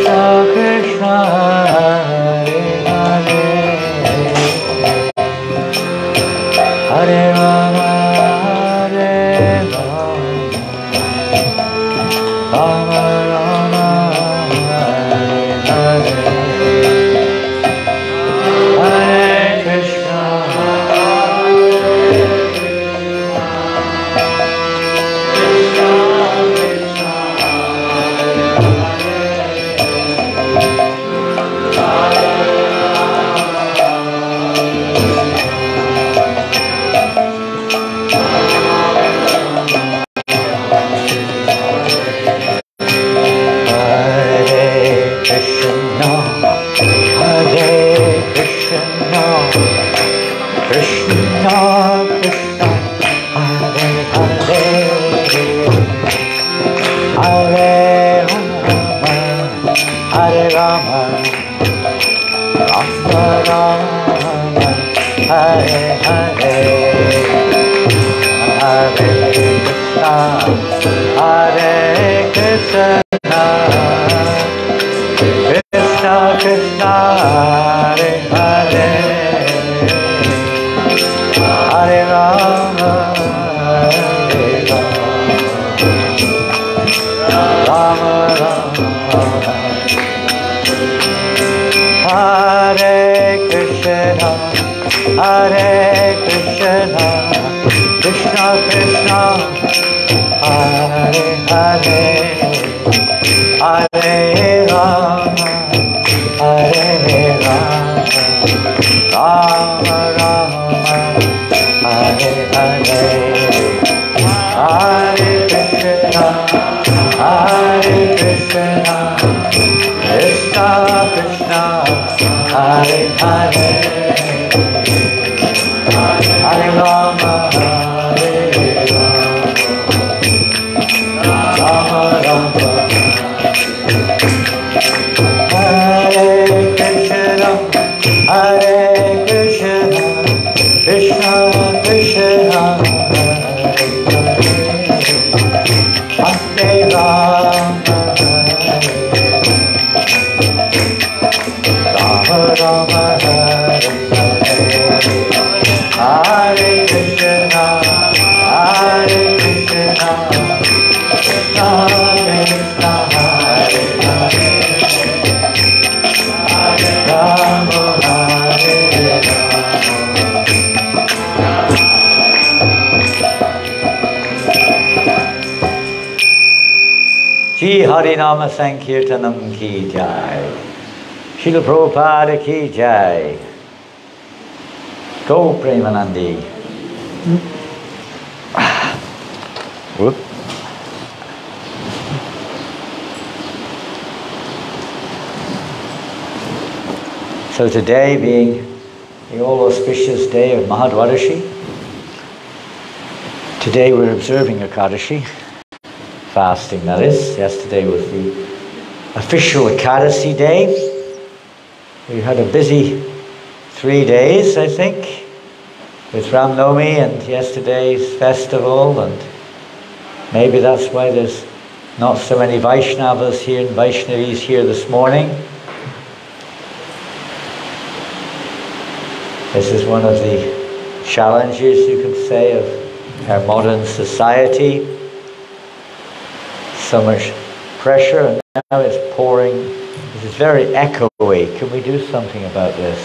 Krishna Krishna Hare Hare Krishna Krishna Hare Hare Hare Rama Hare Rama Rama Rama Hare Hare Hare Krishna Hare Krishna Krishna Krishna Hare Hare Hare Rama Hare Rama Rama Hare Krishna Hare Krishna Krishna Krishna Hare Hare Hare Rama Hare Rama Rama Rama Hare Hare Hare Krishna Hare Krishna Krishna Krishna Hare Hare Hare Rama Hare Rama Rama Hare Krishna Hare Krishna Krishna Krishna Hare Rama Rama Rama Hare Hare Krishna Hare Krishna Krishna Krishna Hare Hare Rama Hare Ji Harinama Sankirtanam Ki Jai Srila Prabhupada Ki Jai Go Premanandi. Whoop. So today being the all-auspicious day of Mahadwadashi, today we're observing Ekadashi, fasting that is. Yesterday was the official Ekadasi day. We had a busy 3 days, I think, with Ram Navami and yesterday's festival, and maybe that's why there's not so many Vaishnavas here and Vaishnavis here this morning. This is one of the challenges, you could say, of our modern society. So much pressure, and now it's pouring. This is very echoey. Can we do something about this?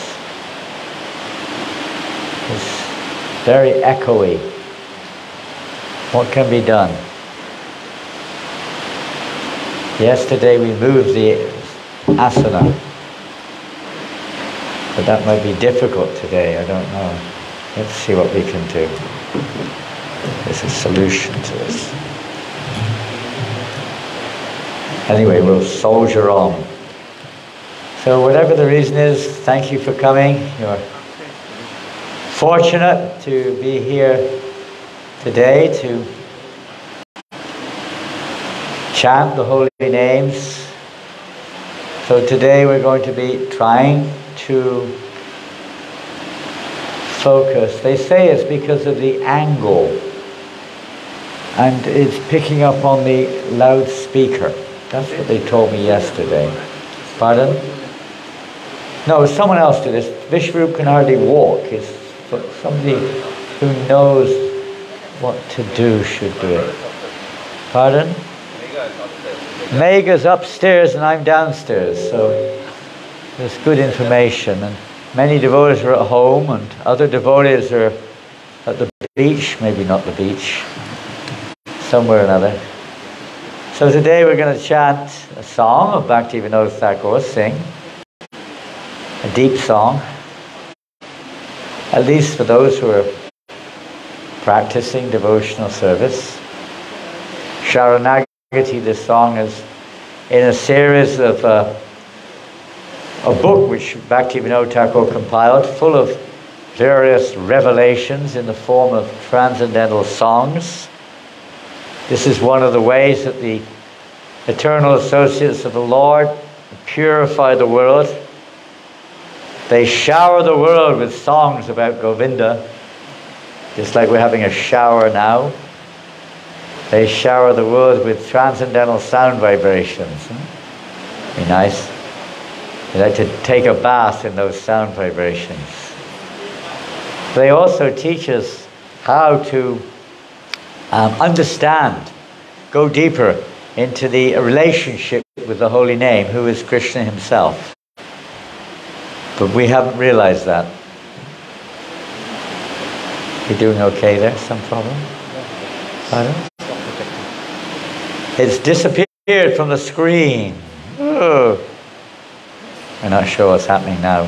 It's very echoey. What can be done? Yesterday we moved the asana, but that might be difficult today, I don't know. Let's see what we can do. There's a solution to this. Anyway, we'll soldier on. So whatever the reason is, thank you for coming. You're fortunate to be here today to chant the holy names. So today we're going to be trying to focus. They say it's because of the angle, and it's picking up on the loudspeaker. That's what they told me yesterday. Pardon? No, someone else did this. Vishwarup can hardly walk. It's somebody who knows what to do should do it. Pardon? Mega's upstairs and I'm downstairs, so there's good information. And many devotees are at home, and other devotees are at the beach, maybe not the beach, somewhere or another. So today we're going to chant a song of Bhaktivinoda Thakur, sing a deep song, at least for those who are practicing devotional service. Sharanagati, this song is in a series of a book which Bhaktivinoda Thakur compiled, full of various revelations in the form of transcendental songs. This is one of the ways that the eternal associates of the Lord purify the world. They shower the world with songs about Govinda, just like we're having a shower now. They shower the world with transcendental sound vibrations. Be nice. They like to take a bath in those sound vibrations. They also teach us how to understand, go deeper into the relationship with the Holy Name, who is Krishna himself. But we haven't realized that. You doing okay there? Some problem? Pardon? It's disappeared from the screen. Oh. We're not sure what's happening now.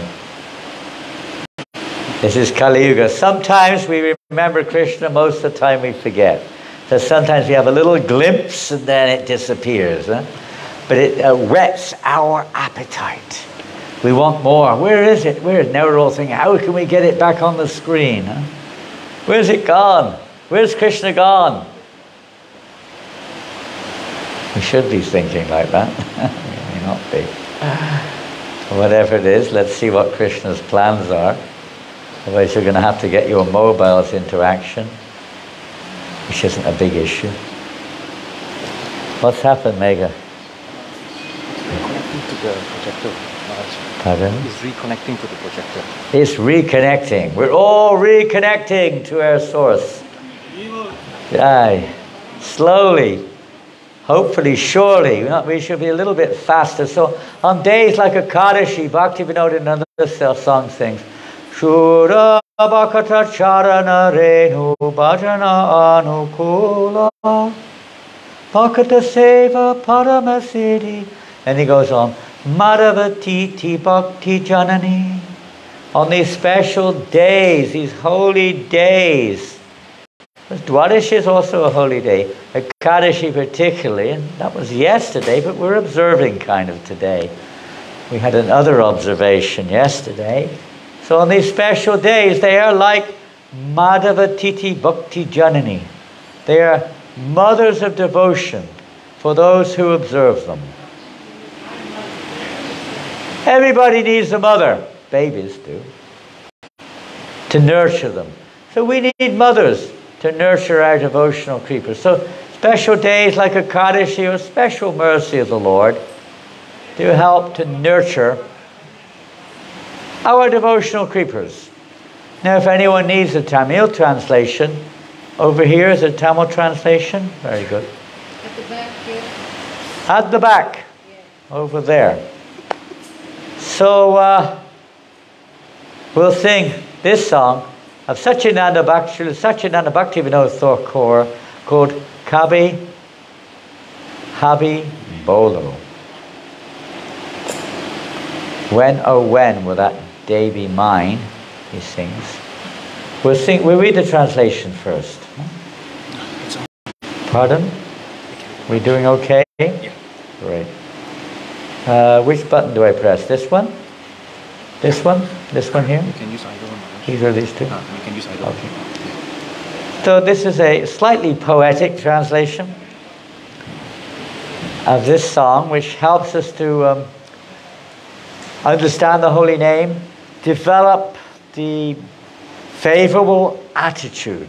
This is Kali Yuga. Sometimes we remember Krishna, most of the time we forget. So sometimes we have a little glimpse and then it disappears. Huh? But it whets our appetite. We want more. Where is it? Now we're all thinking, how can we get it back on the screen? Huh? Where's it gone? Where's Krishna gone? We should be thinking like that. We may not be. Whatever it is, let's see what Krishna's plans are. Otherwise you're going to have to get your mobiles into action, which isn't a big issue. What's happened, Megha? Reconnecting to the projector. Pardon? It's reconnecting to the projector. It's reconnecting. We're all reconnecting to our source. Aye. Slowly. Hopefully, surely. We should be a little bit faster. So on days like Ekadashi, Bhaktivinoda in another song sings, Shura Bhakata Charana Renu Bhajana Anukula Bhakata Seva Paramasiddhi. And he goes on, Madhavatiti Bhakti Janani. On these special days, these holy days. Dwadashi is also a holy day. Ekadashi particularly, and that was yesterday, but we're observing kind of today. We had another observation yesterday. So on these special days, they are like Madhavatiti Bhakti Janani. They are mothers of devotion for those who observe them. Everybody needs a mother. Babies do. To nurture them. So we need mothers to nurture our devotional creepers. So special days like Ekadashi or special mercy of the Lord do help to nurture our devotional creepers. Now if anyone needs a Tamil translation, over here is a Tamil translation. Very good. At the back here. At the back. Yeah. Over there. So we'll sing this song of Satchidananda Bhakti Vinod Thakur called Kabe, Habe, Bolo. When, oh when will that day be mine, he sings. We'll read the translation first. Pardon? We doing okay? Yeah. Great. Which button do I press? This one? This one? This one here? You can use either one. These are these two? You can use either one. Okay. So this is a slightly poetic translation of this song, which helps us to understand the holy name, develop the favorable attitude.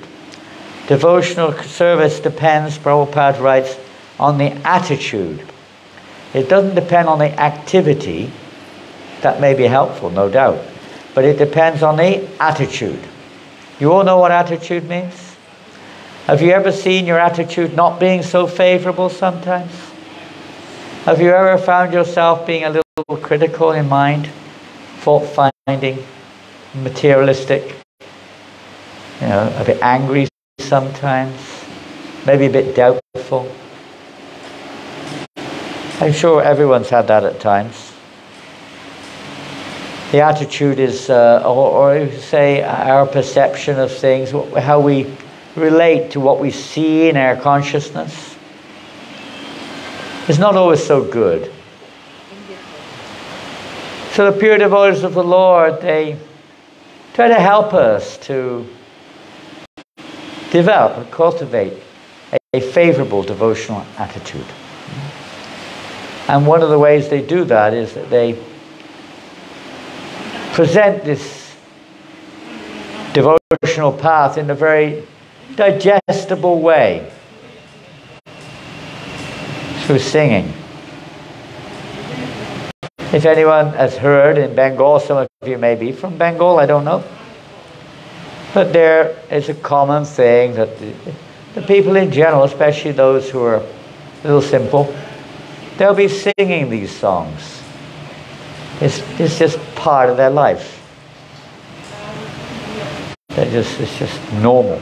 Devotional service depends, Prabhupada writes, on the attitude. It doesn't depend on the activity. That may be helpful, no doubt. But it depends on the attitude. You all know what attitude means? Have you ever seen your attitude not being so favorable sometimes? Have you ever found yourself being a little critical in mind, fault-finding, materialistic, a bit angry sometimes, maybe a bit doubtful? I'm sure everyone's had that at times. The attitude is, or say, our perception of things, how we relate to what we see in our consciousness. It's not always so good. So the pure devotees of the Lord, they try to help us to develop and cultivate a favorable devotional attitude. And one of the ways they do that is that they present this devotional path in a very digestible way through singing. If anyone has heard in Bengal, some of you may be from Bengal, I don't know, but there is a common thing that the people in general, especially those who are a little simple, they'll be singing these songs. It's just part of their life. It's just normal.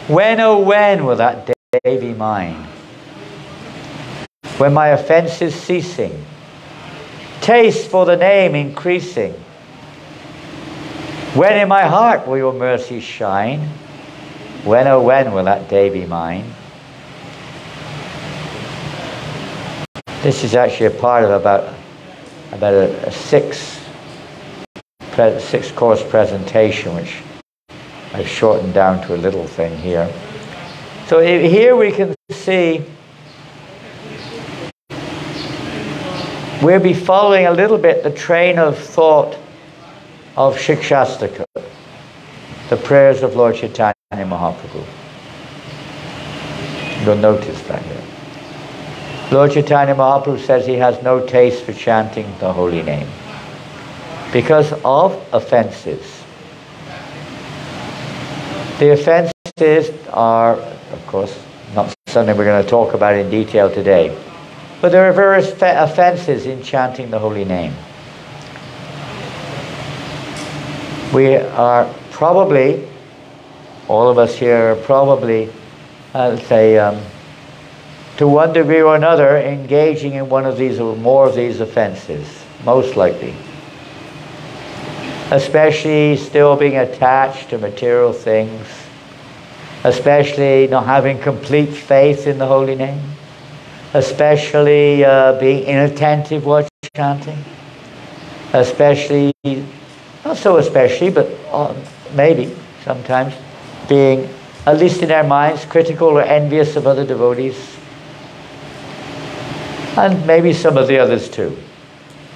When, oh when, will that day be mine? When my offense is ceasing, taste for the name increasing. When in my heart will your mercy shine? When, oh when, will that day be mine? This is actually a part of about a six-course presentation, which I've shortened down to a little thing here. So here we can see we'll be following a little bit the train of thought of Shikshastaka, the prayers of Lord Chaitanya Mahaprabhu. You'll notice that here. Lord Chaitanya Mahaprabhu says he has no taste for chanting the holy name because of offenses. The offenses are, of course, not something we're going to talk about in detail today, but there are various offenses in chanting the holy name. We are probably, all of us here are probably, let's say, to one degree or another, engaging in one of these or more of these offenses, most likely. Especially still being attached to material things, especially not having complete faith in the holy name, especially being inattentive while chanting, especially, not so especially, but maybe sometimes being, at least in our minds, critical or envious of other devotees, and maybe some of the others too.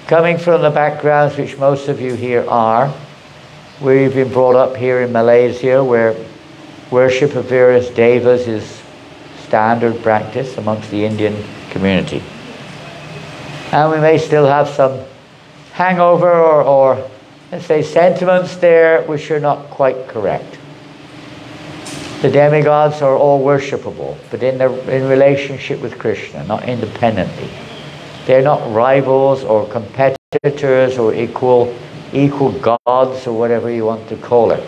Coming from the backgrounds which most of you here are, we've been brought up here in Malaysia where worship of various devas is standard practice amongst the Indian community. And we may still have some hangover or let's say sentiments there which are not quite correct. The demigods are all worshipable, but in relationship with Krishna, not independently. They're not rivals or competitors or equal gods or whatever you want to call it.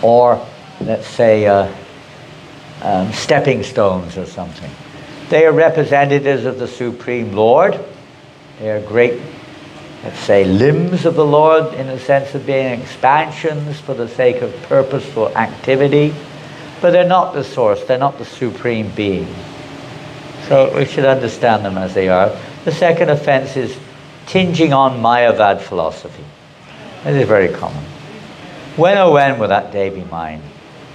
Or, let's say, stepping stones or something. They are representatives of the Supreme Lord. They are great, let's say, limbs of the Lord in the sense of being expansions for the sake of purposeful activity. But they're not the source. They're not the Supreme Being. So we should understand them as they are. The second offense is tinging on Mayavad philosophy. This is very common. When, oh when, will that day be mine?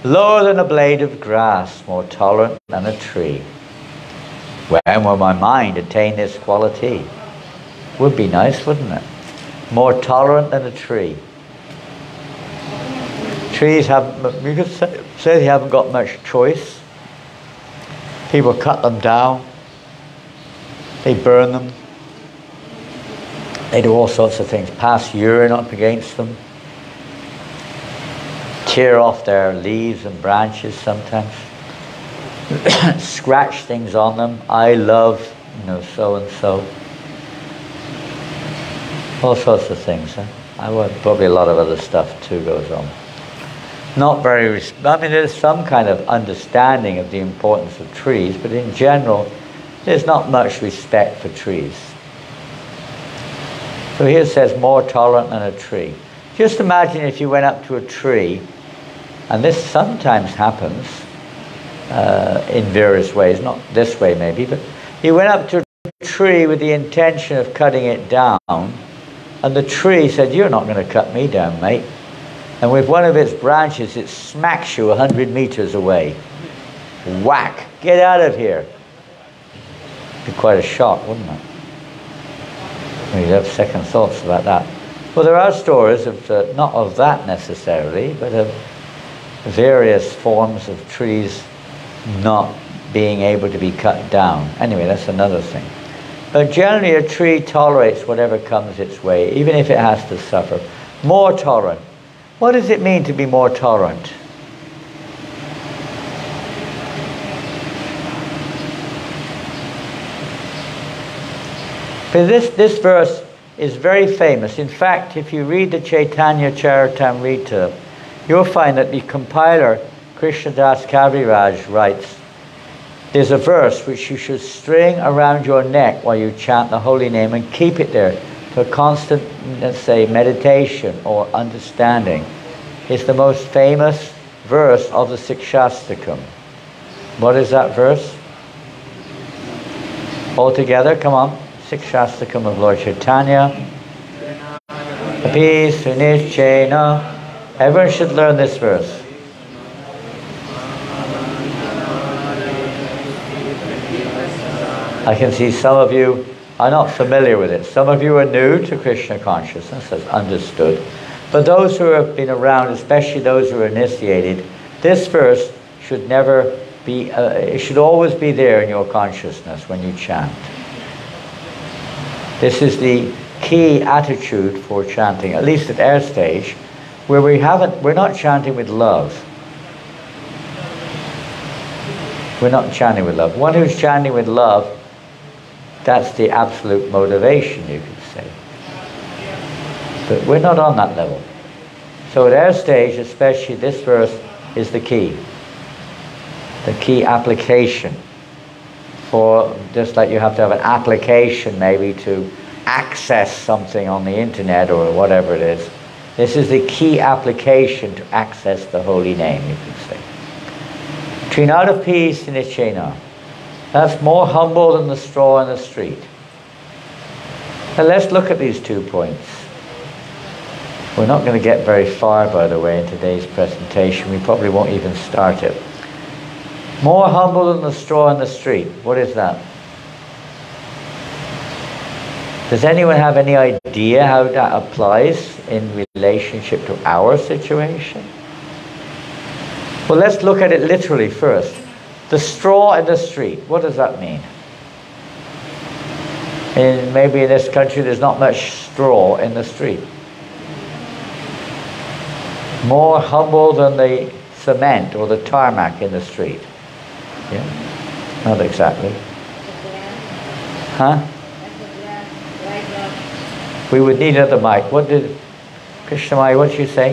Lower than a blade of grass, more tolerant than a tree. When will my mind attain this quality? Would be nice, wouldn't it? More tolerant than a tree. Trees have, you could say they haven't got much choice. People cut them down. They burn them. They do all sorts of things. Pass urine up against them. Tear off their leaves and branches sometimes. Scratch things on them. I love, so and so. All sorts of things. Probably a lot of other stuff too goes on. Not very, there's some kind of understanding of the importance of trees, but in general, there's not much respect for trees. So here it says, more tolerant than a tree. Just imagine if you went up to a tree, and this sometimes happens in various ways, not this way maybe, but you went up to a tree with the intention of cutting it down, And the tree said, "You're not going to cut me down, mate." And with one of its branches, it smacks you 100 meters away. Whack! Get out of here. Be quite a shock, wouldn't it? You'd have second thoughts about that. Well, there are stories of, not of that necessarily, but of various forms of trees not being able to be cut down. Anyway, that's another thing. But generally, a tree tolerates whatever comes its way, even if it has to suffer. More tolerant. What does it mean to be more tolerant? But this verse is very famous. In fact, if you read the Chaitanya Charitamrita, you'll find that the compiler, Krishnadas Kaviraj, writes, there's a verse which you should string around your neck while you chant the holy name and keep it there for constant, let's say, meditation or understanding. It's the most famous verse of the Sikshastakam. What is that verse? All together, come on. Sikshastakam of Lord Chaitanya. Api Sunishchena. Everyone should learn this verse. I can see some of you are not familiar with it. Some of you are new to Krishna consciousness, that's understood. But those who have been around, especially those who are initiated, this verse should never be, it should always be there in your consciousness when you chant. This is the key attitude for chanting, at least at our stage, where we're not chanting with love. We're not chanting with love. One who's chanting with love, that's the absolute motivation, you could say. But we're not on that level. So at our stage, especially, this verse is the key application. For just like you have to have an application maybe to access something on the internet or whatever it is, this is the key application to access the holy name, you could say. Trinada peace in Ichena. That's more humble than the straw in the street. Now let's look at these 2 points. We're not going to get very far, by the way, in today's presentation. We probably won't even start it. More humble than the straw in the street. What is that? Does anyone have any idea how that applies in relationship to our situation? Well, let's look at it literally first. The straw in the street, what does that mean? Maybe in this country there's not much straw in the street. More humble than the cement or the tarmac in the street. Yeah? Not exactly. Huh? We would need another mic. What did Krishnamai, what did you say?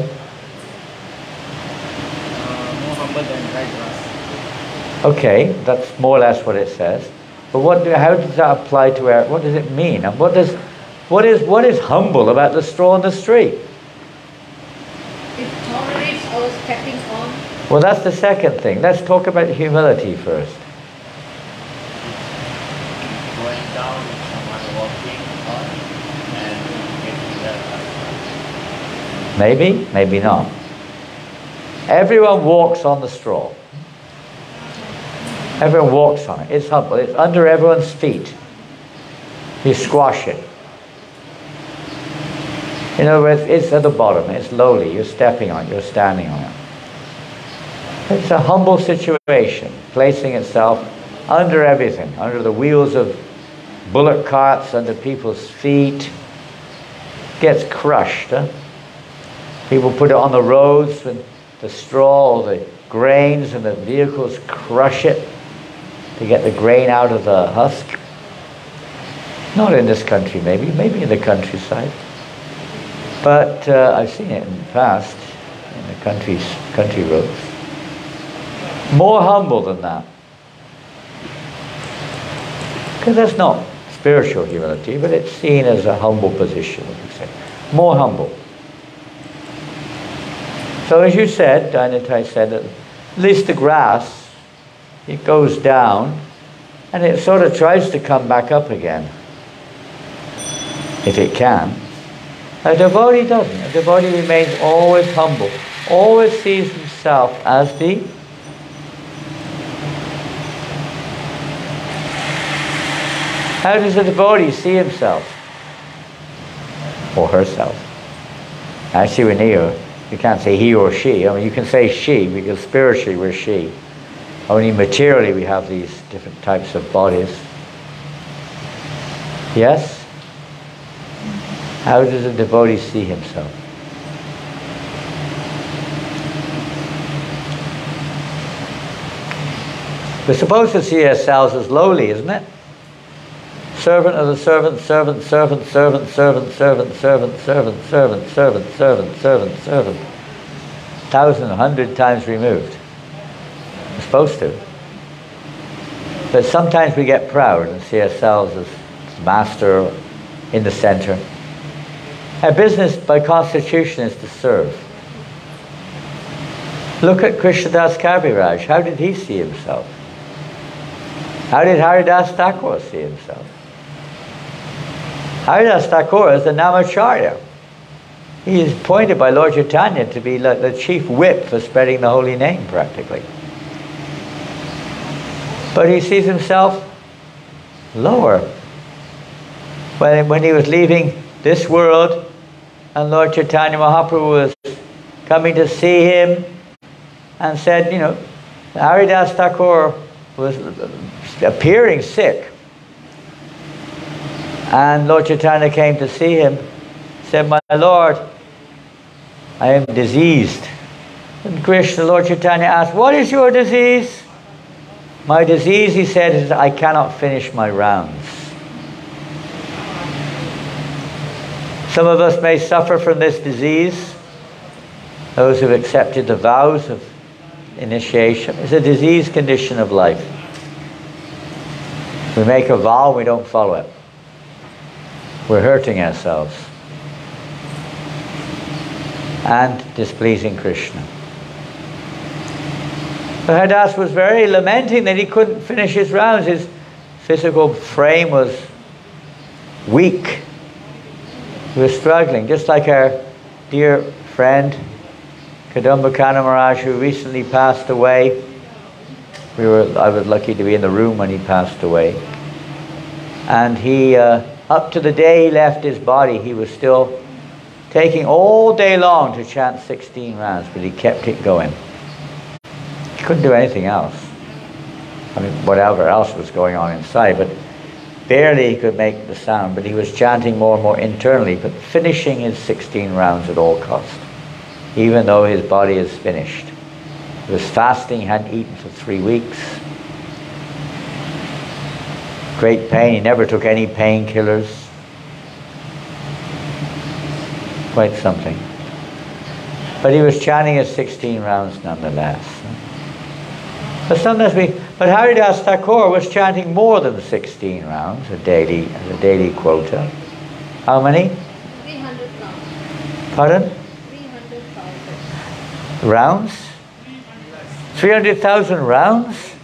More humble than dry grass. Okay, that's more or less what it says. But how does that apply to our, what does it mean? And what is humble about the straw in the street? It tolerates our stepping on. Well, that's the second thing. Let's talk about humility first. Going down, someone walking on and getting there. Maybe, maybe not. Everyone walks on the straw. Everyone walks on it. It's humble. It's under everyone's feet. You squash it. In other words, it's at the bottom. It's lowly. You're stepping on it. You're standing on it. It's a humble situation, placing itself under everything, under the wheels of bullock carts, under people's feet. Gets crushed. Huh? People put it on the roads with the straw or the grains, and the vehicles crush it to get the grain out of the husk. Not in this country, maybe in the countryside. But I've seen it in the past, in the country roads. More humble than that. Because that's not spiritual humility, but it's seen as a humble position, we could say. More humble. So as you said, Dinatai said, that at least the grass, it goes down and it sort of tries to come back up again, if it can. A devotee doesn't. A devotee remains always humble, always sees himself as the How does a devotee see himself? Or herself? Actually, you can't say he or she. I mean, you can say she, because spiritually we're she. Only materially we have these different types of bodies. Yes? How does a devotee see himself? We're supposed to see ourselves as lowly, isn't it? Servant of the servant, servant, servant, servant, servant, servant, servant, servant, servant, servant, servant, servant, servant. 1,000, 100 times removed. We're supposed to. But sometimes we get proud and see ourselves as master in the center. Our business by constitution is to serve. Look at Krishnadas Kaviraj. How did he see himself? How did Haridas Thakur see himself? Haridas Thakur is the Namacharya. He is appointed by Lord Chaitanya to be the chief whip for spreading the holy name, practically. But he sees himself lower. When he was leaving this world, and Lord Chaitanya Mahaprabhu was coming to see him, and said, Haridas Thakur was appearing sick. And Lord Chaitanya came to see him, said, "My Lord, I am diseased." And Krishna, Lord Chaitanya asked, "What is your disease?" "My disease," he said, "is I cannot finish my rounds." Some of us may suffer from this disease. Those who have accepted the vows of initiation. It's a disease condition of life. We make a vow, we don't follow it. We're hurting ourselves and displeasing Krishna. So Haridas was very lamenting that he couldn't finish his rounds. His physical frame was weak. He was struggling, just like our dear friend Kadambakana Maharaj, who recently passed away. I was lucky to be in the room when he passed away. And he, up to the day he left his body, he was still taking all day long to chant 16 rounds, but he kept it going. He couldn't do anything else. I mean, whatever else was going on inside, but barely he could make the sound, but he was chanting more and more internally, but finishing his 16 rounds at all cost, even though his body is finished. He was fasting, hadn't eaten for 3 weeks. Great pain, he never took any painkillers. Quite something. But he was chanting his 16 rounds nonetheless. But Haridas Thakur was chanting more than 16 rounds as a daily quota. How many? 300,000. Pardon? 300,000. Rounds? 300,000 rounds?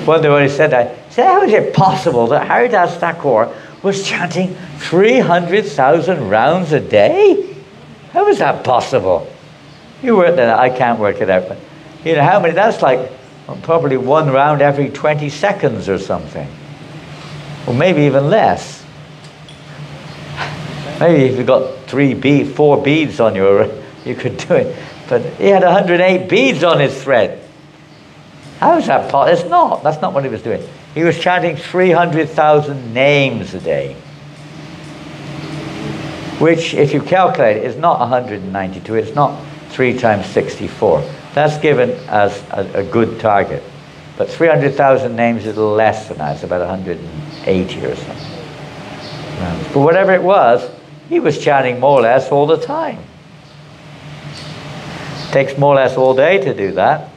Well, they already said that. So how is it possible that Haridas Thakur was chanting 300,000 rounds a day? How is that possible? You work that out. I can't work it out. But you know how many? That's like probably one round every 20 seconds or something. Or maybe even less. Maybe if you got 4 beads on you could do it. But he had 108 beads on his thread. How is that possible? It's not. That's not what he was doing. He was chanting 300,000 names a day. Which, if you calculate it, is not 192. It's not 3 times 64. That's given as a good target. But 300,000 names is a little less than that. It's about 180 or something. But whatever it was, he was chanting more or less all the time. It takes more or less all day to do that.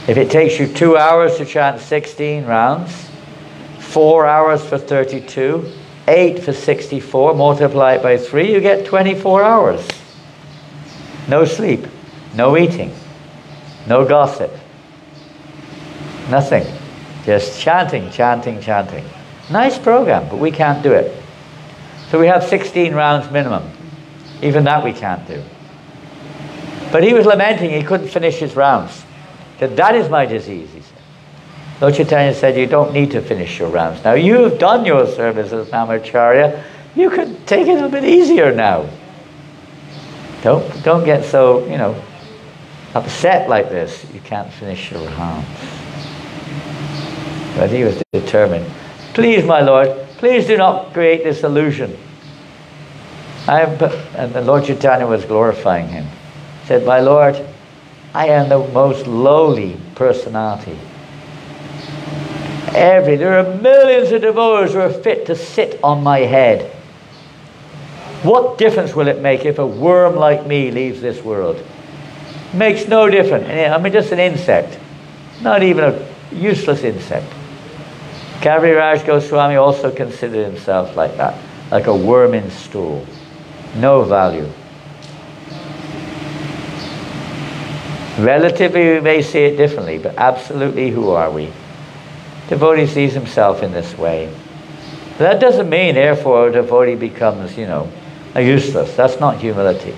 If it takes you 2 hours to chant 16 rounds, 4 hours for 32, 8 for 64, multiply it by 3, you get 24 hours. No sleep, no eating, no gossip, nothing. Just chanting, chanting, chanting. Nice program, but we can't do it. So we have 16 rounds minimum. Even that we can't do. But he was lamenting he couldn't finish his rounds. He said, that is my disease, he said. Lord Chaitanya said, you don't need to finish your rounds. Now you have done your service as Namacharya. You can take it a bit easier now. Don't get so, upset like this. You can't finish your rounds. But he was determined. Please, my Lord, please do not create this illusion. And the Lord Chaitanya was glorifying him. He said, my Lord, I am the most lowly personality. There are millions of devotees who are fit to sit on my head. What difference will it make if a worm like me leaves this world? Makes no difference. I mean, just an insect. Not even a useless insect. Kaviraj Goswami also considered himself like that. Like a worm in stool. No value. Relatively we may see it differently, but absolutely who are we? Devotee sees himself in this way. That doesn't mean, therefore, a devotee becomes, a useless. That's not humility.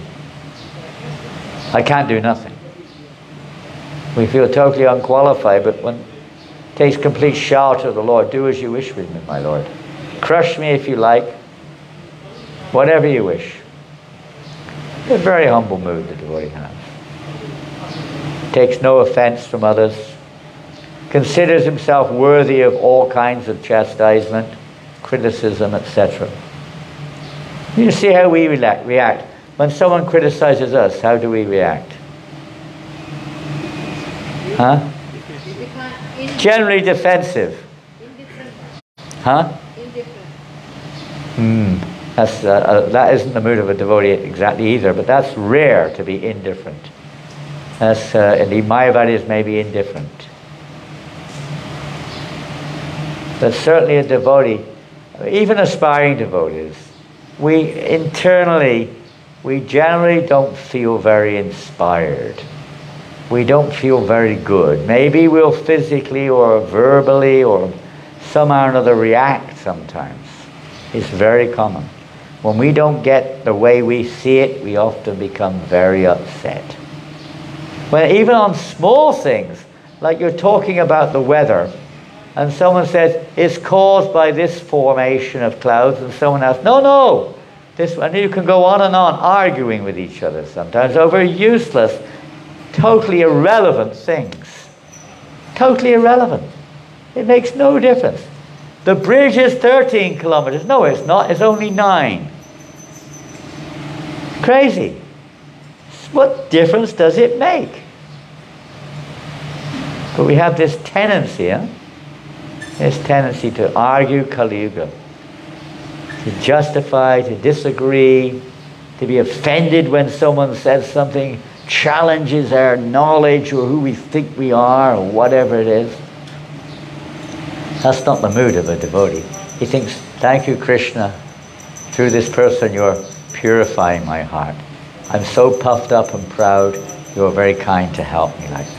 I can't do nothing. We feel totally unqualified, but when it takes complete shelter of the Lord, do as you wish with me, my Lord. Crush me if you like. Whatever you wish. A very humble mood the devotee has. Takes no offense from others. Considers himself worthy of all kinds of chastisement, criticism, etc. You see how we react. When someone criticizes us, how do we react? Huh? Generally defensive. Indifferent. Huh? Indifferent. That isn't the mood of a devotee exactly either, but that's rare to be indifferent. That's, in the Mayavadis may be indifferent. But certainly a devotee, even aspiring devotees, we generally don't feel very inspired. We don't feel very good. Maybe we'll physically or verbally or somehow or another react sometimes. It's very common. When we don't get the way we see it, we often become very upset. Well, even on small things, like you're talking about the weather, and someone says, it's caused by this formation of clouds, and someone else, no, this one, you can go on and on, arguing with each other sometimes over useless, totally irrelevant things. Totally irrelevant. It makes no difference. The bridge is 13 kilometers. No, it's not. It's only 9. Crazy. What difference does it make? But we have this tendency, this tendency to argue Kali Yuga, to justify, to disagree, to be offended when someone says something challenges our knowledge or who we think we are or whatever it is. That's not the mood of a devotee. He thinks, thank you, Krishna. Through this person, you're purifying my heart. I'm so puffed up and proud. You're very kind to help me like this.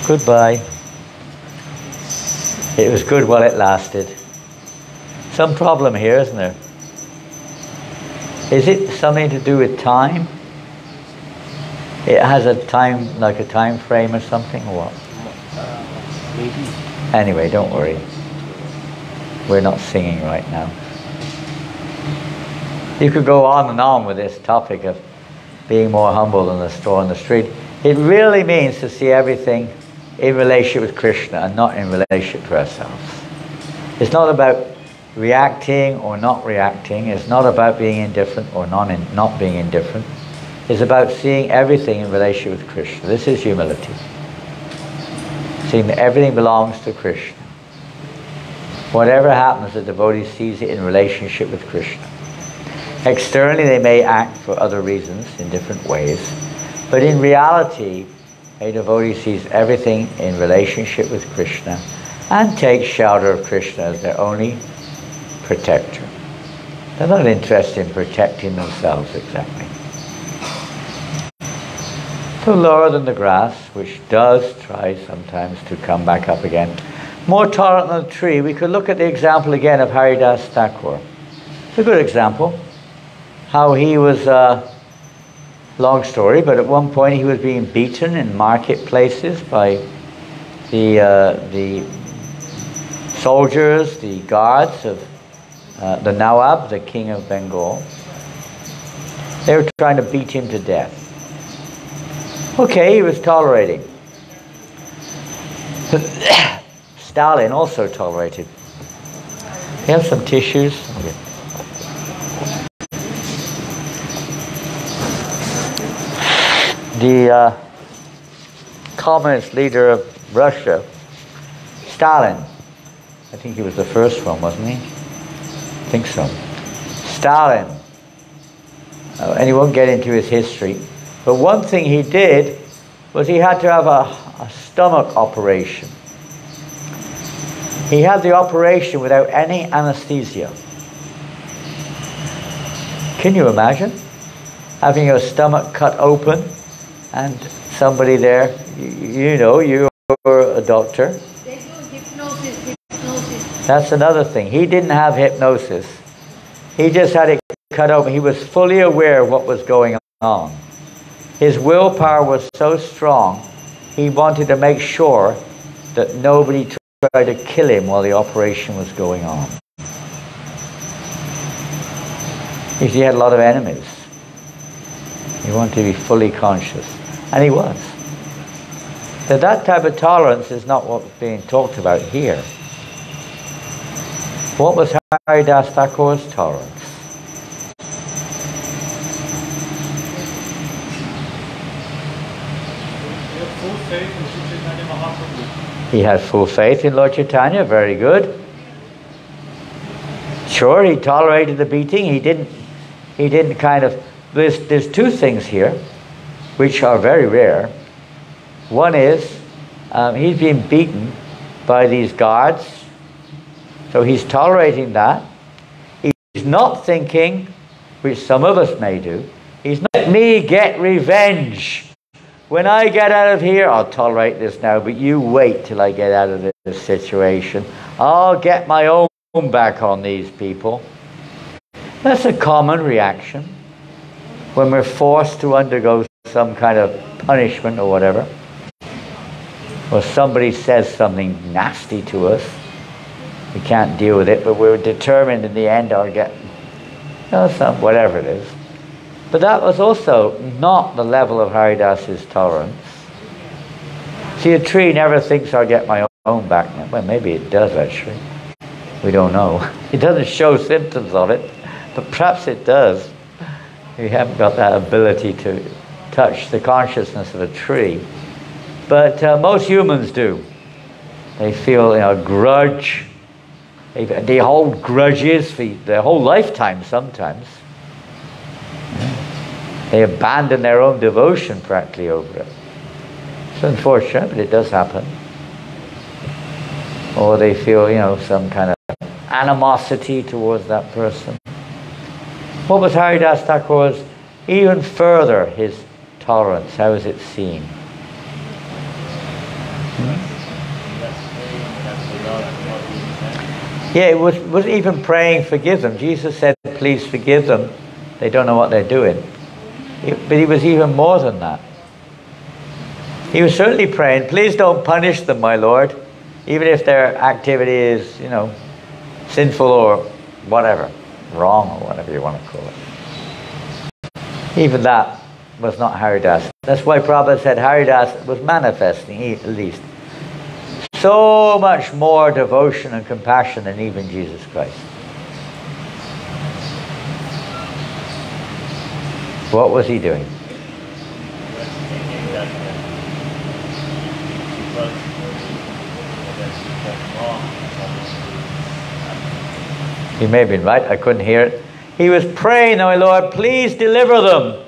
Goodbye. It was good while it lasted. Some problem here, isn't there? Is it something to do with time? It has a time, like a time frame or something, or what? Maybe. Anyway, don't worry. We're not singing right now. You could go on and on with this topic of being more humble than the store on the street. It really means to see everything in relationship with Krishna and not in relationship to ourselves. It's not about reacting or not reacting. It's not about being indifferent or not being indifferent. It's about seeing everything in relationship with Krishna. This is humility. Seeing that everything belongs to Krishna. Whatever happens, the devotee sees it in relationship with Krishna. Externally, they may act for other reasons in different ways, but in reality, a devotee sees everything in relationship with Krishna and takes shelter of Krishna as their only protector. They're not interested in protecting themselves exactly. So lower than the grass, which does try sometimes to come back up again. More tolerant than a tree. We could look at the example again of Haridas Thakur. It's a good example. How he was, long story, but at one point he was being beaten in marketplaces by the soldiers, the guards of the Nawab, the king of Bengal. They were trying to beat him to death. Okay, he was tolerating. Stalin also tolerated. You have some tissues? Okay. The communist leader of Russia, Stalin, I think he was the first one, wasn't he? I think so. Stalin, and he won't get into his history, but one thing he did was he had to have a stomach operation. He had the operation without any anesthesia. Can you imagine having your stomach cut open and somebody there, you know, you're a doctor. They do hypnosis. That's another thing. He didn't have hypnosis. He just had it cut open. He was fully aware of what was going on. His willpower was so strong, he wanted to make sure that nobody tried to kill him while the operation was going on. He had a lot of enemies. He wanted to be fully conscious. And he was. So that type of tolerance is not what's being talked about here. What was Haridas Thakur's tolerance? He had full faith in Lord Chaitanya, very good. Sure, he tolerated the beating. He didn't kind of... There's two things here which are very rare. One is he's being beaten by these guards, so he's tolerating that. He's not thinking, which some of us may do, he's not, let me get revenge. When I get out of here, I'll tolerate this now, but you wait till I get out of this situation. I'll get my own back on these people. That's a common reaction when we're forced to undergo some kind of punishment or whatever, or somebody says something nasty to us. We can't deal with it, but we're determined in the end I'll get, you know, some, whatever it is. But that was also not the level of Haridas's tolerance. See, a tree never thinks I'll get my own back. Well, maybe it does actually. We don't know. It doesn't show symptoms of it, but perhaps it does. We haven't got that ability to touch the consciousness of a tree. But most humans do. They feel, you know, a grudge. They hold grudges for their whole lifetime sometimes. They abandon their own devotion practically over it. It's unfortunate, but it does happen. Or they feel, you know, some kind of animosity towards that person. What was Haridas Thakur's even further, his tolerance? How is it seen? Yeah, it was even praying, forgive them. Jesus said, please forgive them. They don't know what they're doing. But he was even more than that. He was certainly praying, please don't punish them, my Lord, even if their activity is, you know, sinful or whatever, wrong or whatever you want to call it. Even that was not Haridas. That's why Prabhupada said Haridas was manifesting, at least, so much more devotion and compassion than even Jesus Christ. What was he doing? He may have been right, I couldn't hear it. He was praying, oh my Lord, please deliver them.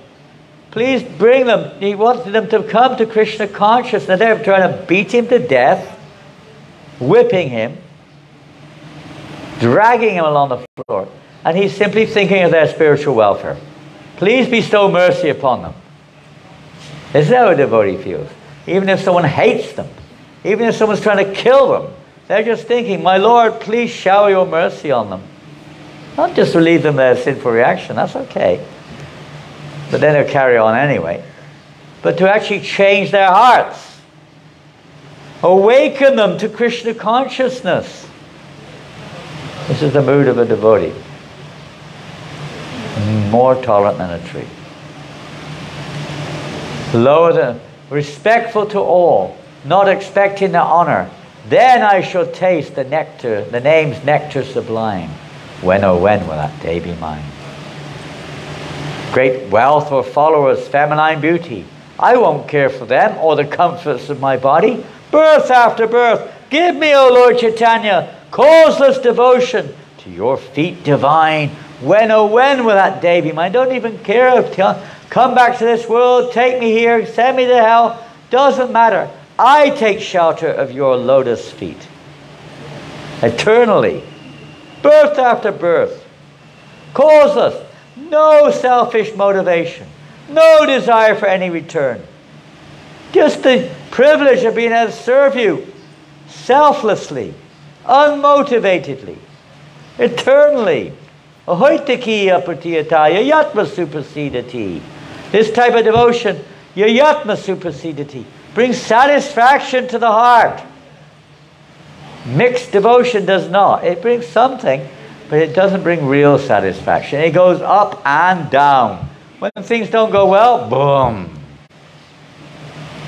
Please bring them. He wanted them to come to Krishna consciousness. They're trying to beat him to death, whipping him, dragging him along the floor. And he's simply thinking of their spiritual welfare. Please bestow mercy upon them. This is how a devotee feels. Even if someone hates them, even if someone's trying to kill them, They're just thinking, my Lord, please shower your mercy on them. Not just relieve them of their sinful reaction, that's okay. But then they'll carry on anyway. But to actually change their hearts. Awaken them to Krishna consciousness. This is the mood of a devotee. More tolerant than a tree. Lower the, respectful to all, not expecting the honor. Then I shall taste the nectar, the name's nectar sublime. When, oh when will that day be mine? Great wealth or followers, feminine beauty. I won't care for them or the comforts of my body. Birth after birth, give me, O Lord Chaitanya, causeless devotion to your feet divine. When, oh when will that day be mine? Don't even care. Come back to this world, take me here, send me to hell. Doesn't matter. I take shelter of your lotus feet. Eternally. Birth after birth. Causeless. No selfish motivation. No desire for any return. Just the privilege of being able to serve you selflessly, unmotivatedly, eternally. Ahoitaki apratiyataya yatma suprasidati. This type of devotion, yatma suprasidati, brings satisfaction to the heart. Mixed devotion does not. It brings something, but it doesn't bring real satisfaction. It goes up and down. When things don't go well, boom,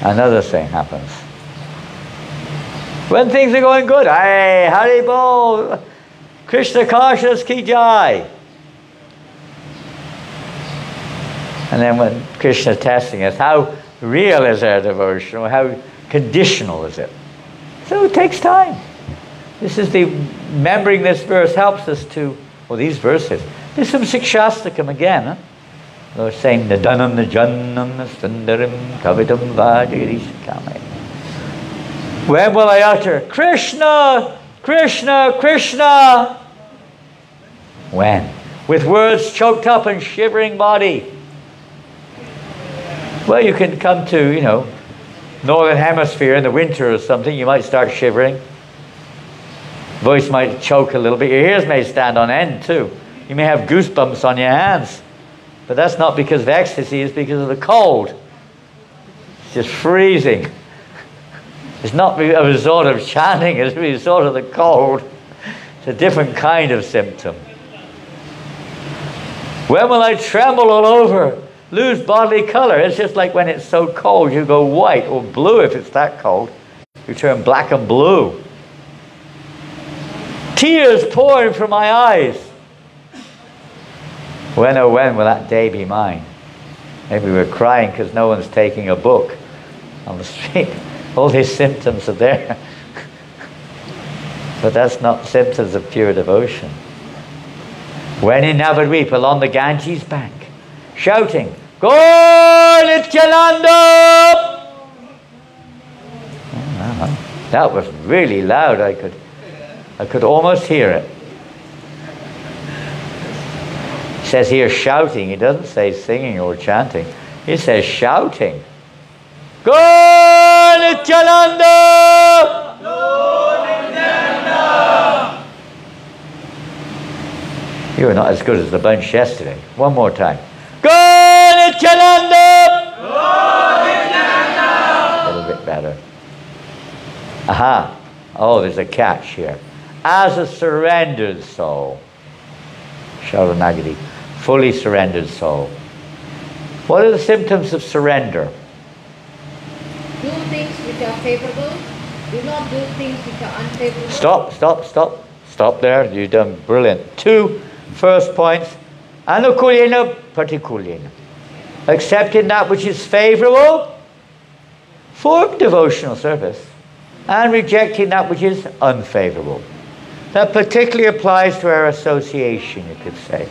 another thing happens. When things are going good, hey, Hari Bol, Krishna consciousness ki jai. And then when Krishna is testing us, how real is our devotion, or how conditional is it? So it takes time. This is the, remembering this verse helps us to, well, these verses. There's some Sikshastakam again, huh? They're saying, Nadanam Najanam Nastandarim Kavitam Vadirishikame. When will I utter, Krishna, Krishna, Krishna? When? With words choked up and shivering body. Well, you can come to, Northern Hemisphere in the winter or something, you might start shivering. Voice might choke a little bit. Your ears may stand on end too. You may have goosebumps on your hands. But that's not because of ecstasy, it's because of the cold. It's just freezing. It's not a result of chanting, it's a result of the cold. It's a different kind of symptom. When will I tremble all over? Lose bodily color. It's just like when it's so cold, you go white or blue if it's that cold. You turn black and blue. Tears pouring from my eyes. When, oh when will that day be mine? Maybe we're crying because no one's taking a book on the street. All these symptoms are there. But that's not symptoms of pure devotion. When in Navadvip along the Ganges bank, shouting, Go Nityananda! That was really loud. I could almost hear it. It says here shouting. He doesn't say singing or chanting. He says shouting. Go Nityananda! Go Nityananda! You were not as good as the bunch yesterday. One more time. Go Nityananda! Go Nityananda! A little bit better. Aha. Oh, there's a catch here. As a surrendered soul. Sharanagati. Fully surrendered soul. What are the symptoms of surrender? Do things which are favorable. Do not do things which are unfavorable. Stop there. You've done brilliant. 2 first points. Anukulena patikulena. Accepting that which is favorable for devotional service and rejecting that which is unfavorable. That particularly applies to our association, you could say.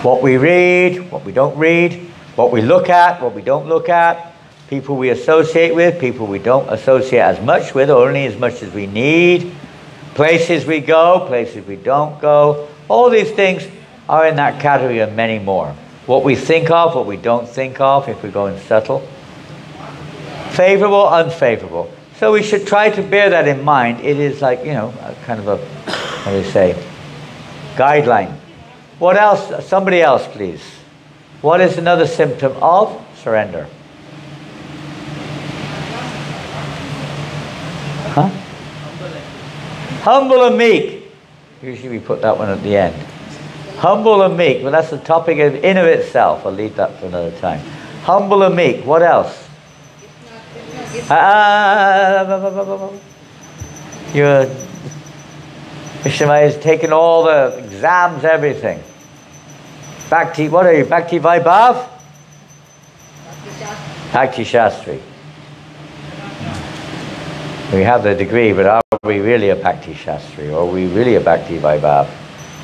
What we read, what we don't read, what we look at, what we don't look at, people we associate with, people we don't associate as much with, only as much as we need, places we go, places we don't go. All these things are in that category and many more. What we think of, what we don't think of, if we go in subtle. Favorable, unfavorable. So we should try to bear that in mind. It is like, you know, a kind of a, how do you say, guideline. What else? Somebody else, please. What is another symptom of surrender? Huh? Humble and meek. Usually we put that one at the end. Humble and meek. Well, that's the topic in of itself. I'll leave that for another time. Humble and meek. What else? Your Mishima is taking all the exams, everything. Bhakti, what are you? Bhakti Vaibhav? Bhakti Shastri. We have the degree, but are we really a Bhakti Shastri? Or are we really a Bhakti Vaibhav?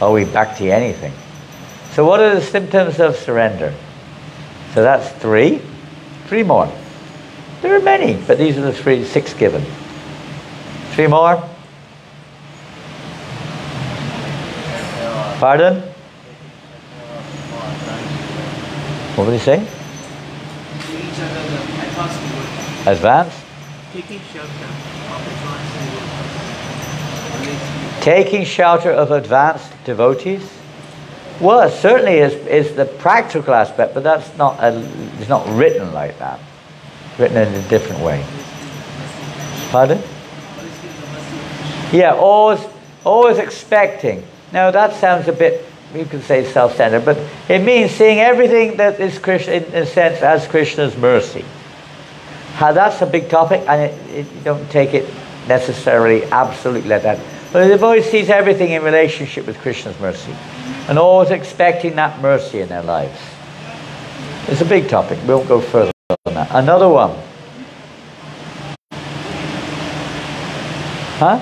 Are we Bhakti anything? So what are the symptoms of surrender? So that's 3. 3 more. There are many, but these are the 6 given. 3 more? Pardon? What did he say? Advanced? Taking shelter of advanced devotees? Well, it certainly is the practical aspect, but that's not it's not written like that. Written in a different way. Pardon? Yeah, always expecting. Now that sounds a bit, you could say self-centered, but it means seeing everything that is Krishna, in a sense, as Krishna's mercy. That's a big topic, and you don't take it necessarily absolutely like that. But the devotee sees everything in relationship with Krishna's mercy, and always expecting that mercy in their lives. It's a big topic. We won't go further on that. Another one. Huh?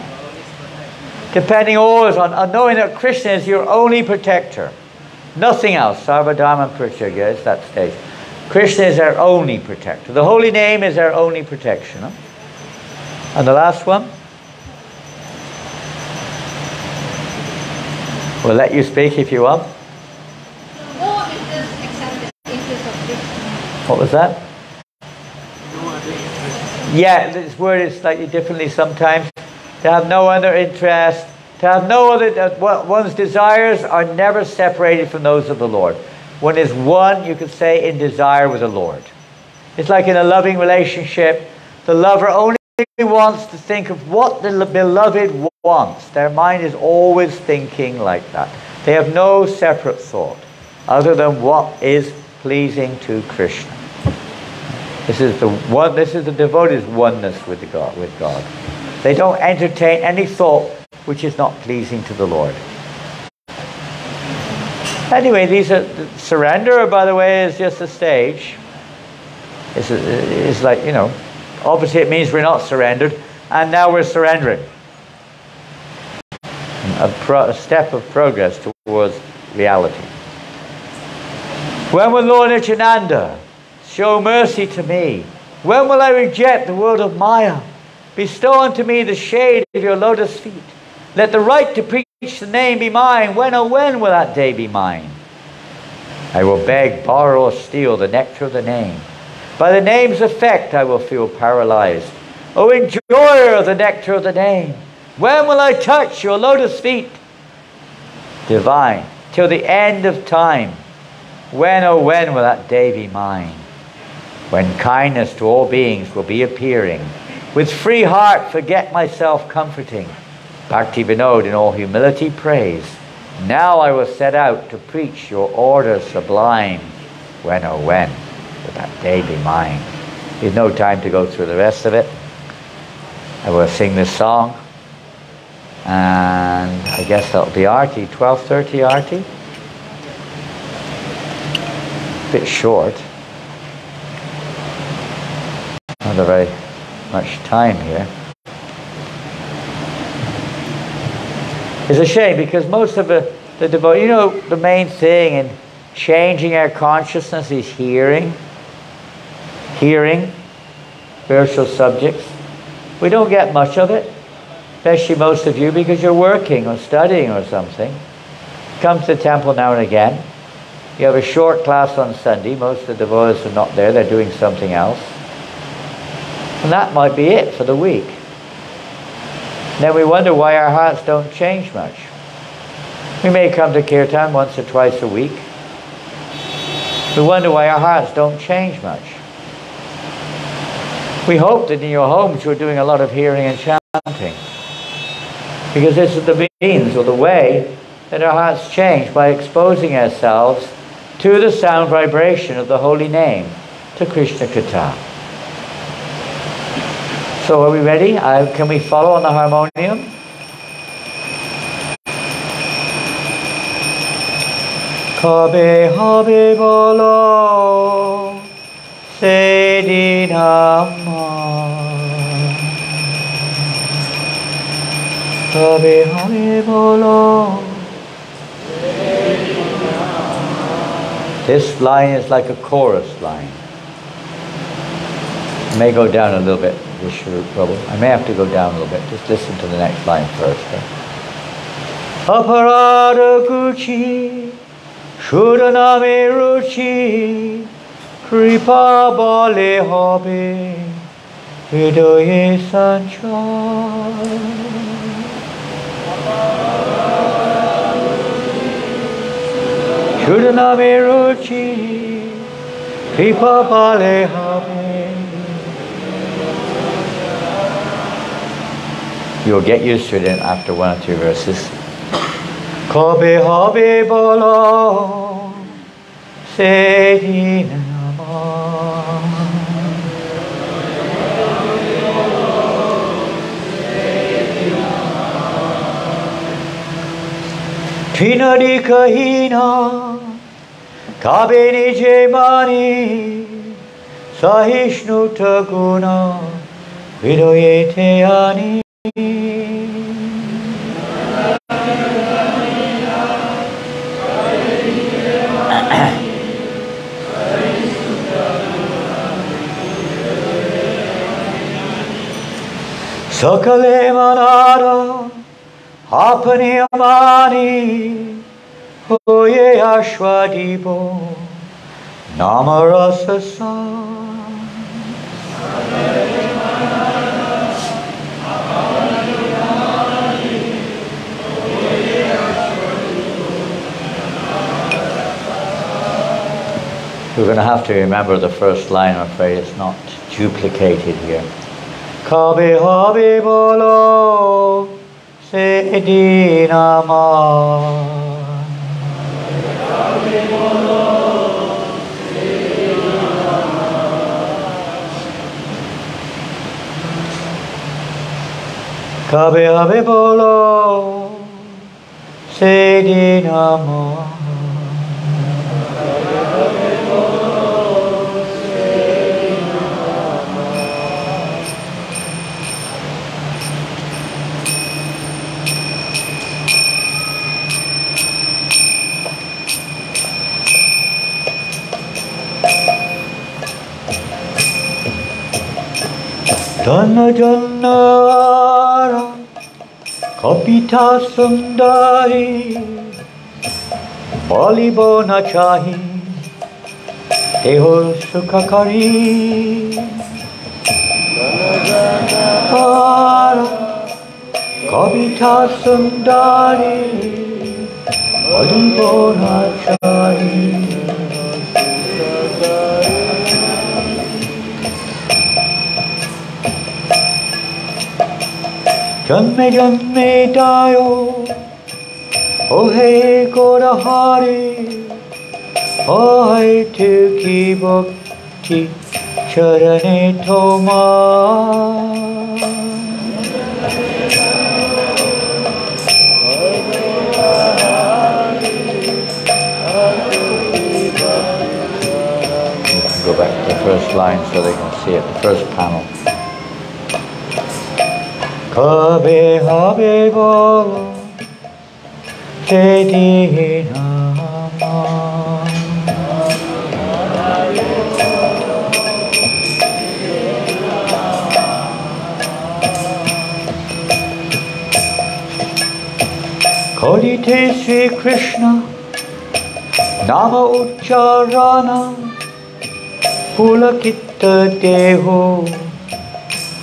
Depending always on knowing that Krishna is your only protector. Nothing else. Sarva Dharma Prityaga is that stage. Krishna is our only protector. The holy name is our only protection. Huh? And the last one? We'll let you speak if you want. No interest except the interest of Krishna. What was that? Yeah, this word is slightly differently sometimes. To have no other interest, to have no other, one's desires are never separated from those of the Lord. One is one, you could say, in desire with the Lord. It's like in a loving relationship, the lover only wants to think of what the beloved wants. Their mind is always thinking like that. They have no separate thought other than what is pleasing to Krishna. This is the devotee's oneness with God. They don't entertain any thought which is not pleasing to the Lord. Anyway, these are surrender, by the way, is just a stage. It's like, you know, obviously it means we're not surrendered, and now we're surrendering. A step of progress towards reality. When will Lord Nityananda show mercy to me? When will I reject the world of Maya? Bestow unto me the shade of your lotus feet. Let the right to preach the name be mine. When, oh when will that day be mine? I will beg, borrow, or steal the nectar of the name. By the name's effect I will feel paralyzed. O enjoyer of the nectar of the name, when will I touch your lotus feet? Divine, till the end of time. When, oh when will that day be mine? When kindness to all beings will be appearing. With free heart forget myself comforting. Bhakti Vinod in all humility praise. Now I will set out to preach your order sublime. When, oh when will that day be mine? There's no time to go through the rest of it. I will sing this song. And I guess that'll be Arti, 12:30 Arti. Bit short. Not a very much time here. It's a shame because most of the devotees, you know, the main thing in changing our consciousness is hearing spiritual subjects. We don't get much of it, especially most of you, because you're working or studying or something. Come to the temple now and again. You have a short class on Sunday. Most of the devotees are not there. They're doing something else. And that might be it for the week. Then we wonder why our hearts don't change much. We may come to kirtan once or twice a week. We wonder why our hearts don't change much. We hope that in your homes you're doing a lot of hearing and chanting, because this is the means or the way that our hearts change, by exposing ourselves to the sound vibration of the holy name, to Krishna Katha. So are we ready? Can we follow on the harmonium? Kabe, Habe, Bolo, Sedi Nama. Kabe, Habe, Bolo. This line is like a chorus line. I may go down a little bit. I may have to go down a little bit. Just listen to the next line first. Aparada Gucci, Shudaname Ruchi, Kripa Bale Habe, Hidoye Sancha. Shudaname Ruchi, Kripa Bale Habe. You'll get used to it after one or two verses. Kabe, Habe, Bolo, Sedi Nama. Pinadi Kahina, Kabe Nije Mani, Sahishnu Taguna, Vidoyete Ani. Sakale manada, apane amani, hoye ashwadibo, namarasa sa. We're going to have to remember the first line, I'm afraid it's not duplicated here. Kabe, Habe, Bolo, Sedi Nama. Kabe, Habe, Bolo, Sedi Nama. Dana Janara, Kapita Sundari, Balibo Nachahi, Eho Sukakari. Dana Kapita Sundari, Balibo Nachahi. Janme janme dayo, ohe korahari, ohe tuki bhakti charane thoma. Go back to the first line so they can see it, the first panel. Kabe, Habe, Bolo, Sedi Nama. Kodite Sri Krishna, Nama Ucharana, Pulakitta Deho,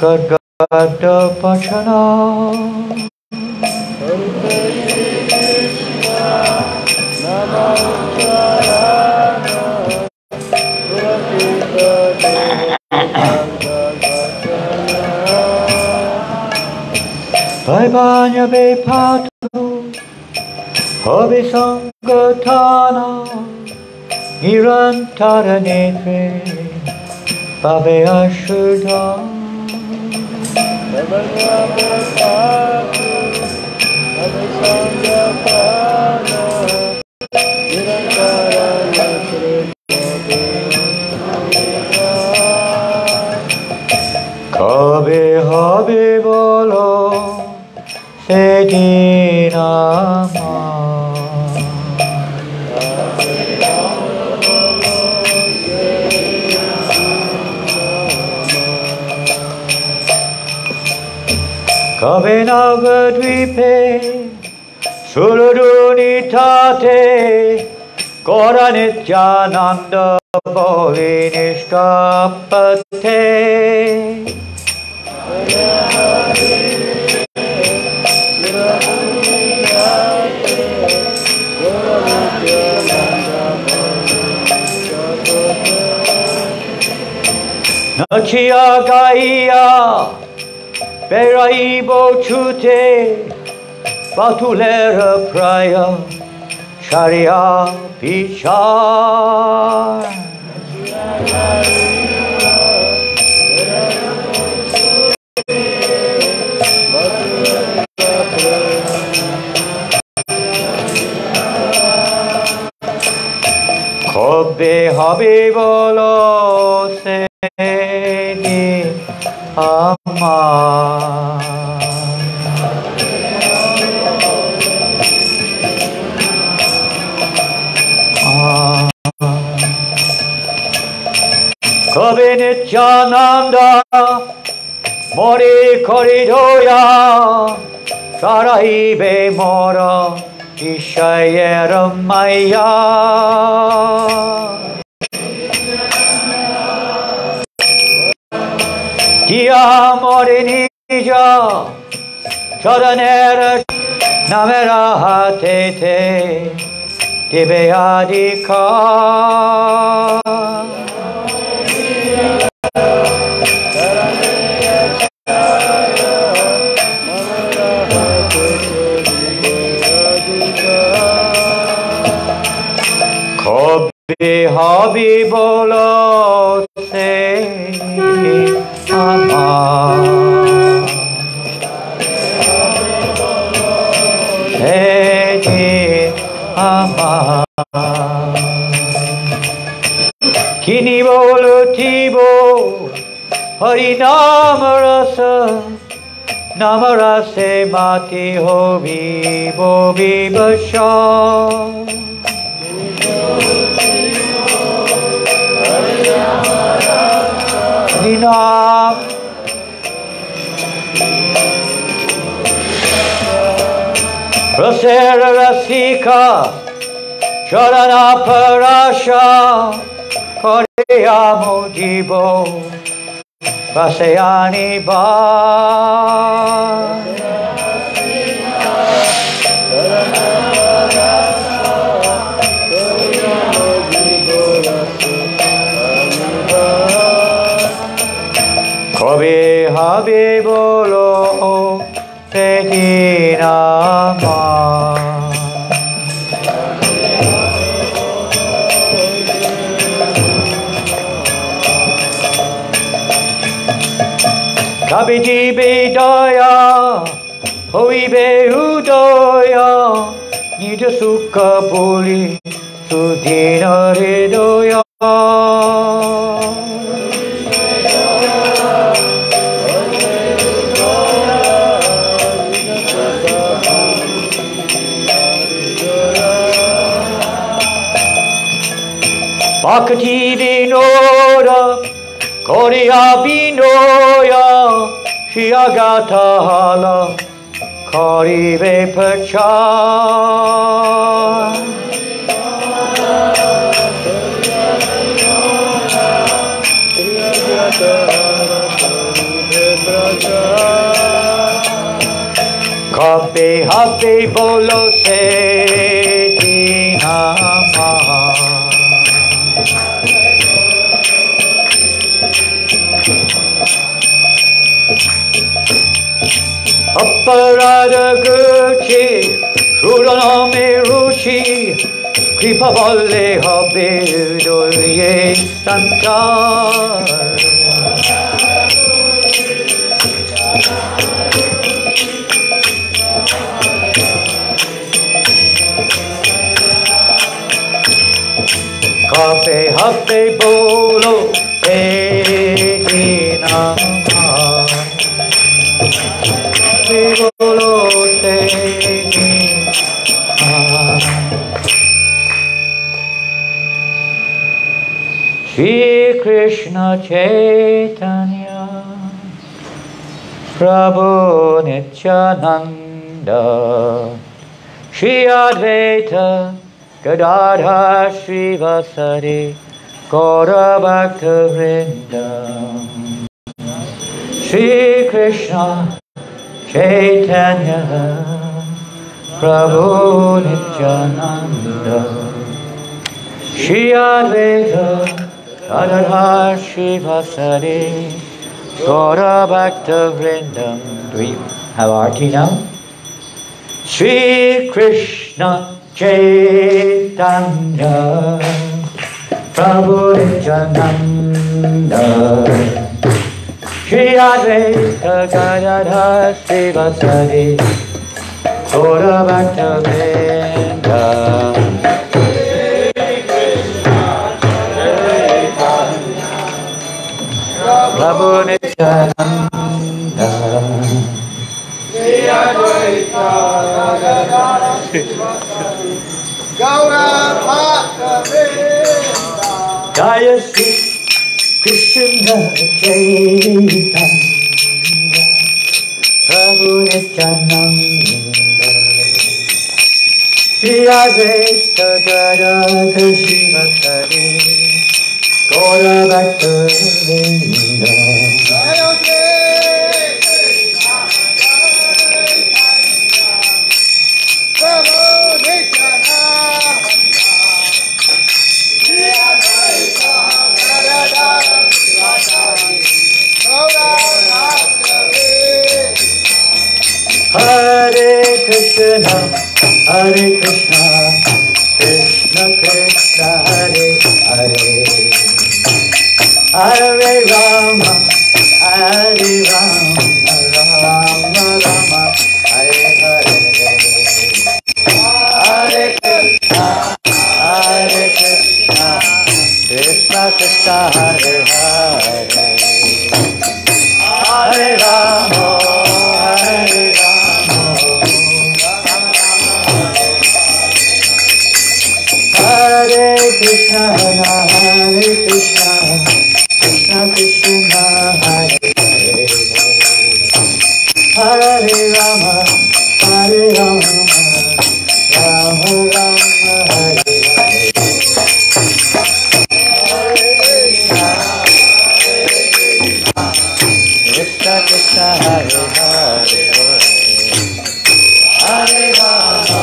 Gadgada Pachana Vaibhanya Vepatu Habe Sangatana Nirantara Netre Babe Ashuddha Kabe Habe Bolo Sedinama Kabe Navadvipe Surudunitate Gora Nityananda Boli Nishkapate Nachia Gaia Beraibo Chute Batulera Praya Sharia Pichar Kabe Habe Bolo Sedi Ama Kabe Nityananda Mori Koridoya Saraibe Mora Ishayera Maya Dia Morinija Charanera Namera Hatete Tibeadika Kabe Habe Bolo Sedi Ama Sedi Ama Kini Bolo Tibo Hari Namarasa Namarase Mati Hobi Bobi Basha Dinam Rasera Rasika Charana Parasha Korea Mojibo Vasayani Ba Kabe Habe Bolo Sedinama Kabe Jibe Daya Hoibe Udoya Nija Sukha Puli Sudhina Hridoya Bhakti Vinoda Korea Vinoya Shiagata Hala Karive Pachar Habe, Habe, Bolo, Seti Nama. Aparada Gucci, Shudanami Ruchi, Kripa Volle Habe, Doye Sanchar. Kabe, Habe, Bolo, Seti Nama. Bolo, Seti Nama. Shri Krishna Chaitanya Prabhu Nityananda Shri Advaita Gadadhar Shri Vasari Gaura Bhakta Vrinda Shri Krishna Chaitanya Prabhu Nityananda Shri Advaita Gadadhar Shri Vasari Gaura Bhakta Vrindam. Do we have arti now? Shri Krishna Chaitanya Prabhu Nityananda Shri Advaita Gadadhar Shri Vasari Gaura Bhakta Vrindam. Prabhu Nityananda Shri Advaita Gadadhar Gaura Bhakta Vrinda Jaya Shri Krishna Chaitanya Prabhu Nityananda Shri Advaita Gadadhar Shri Vasari Gaura Bhakta Vrinda Hare Krishna, Hare Krishna, Krishna Krishna, Hare Hare, Hare Rama, Hare Rama, Rama Rama, Hare Hare, Hare Krishna, Hare Krishna, Krishna Krishna, Hare Hare, Hare Rama, Hare Rama, Hare Krishna, Hare Krishna, Krishna Krishna, Hare Hare, Hare Rama, Hare Rama, Rama Rama, Hare Hare, Krishna Krishna, Hare Hare, Hare Rama,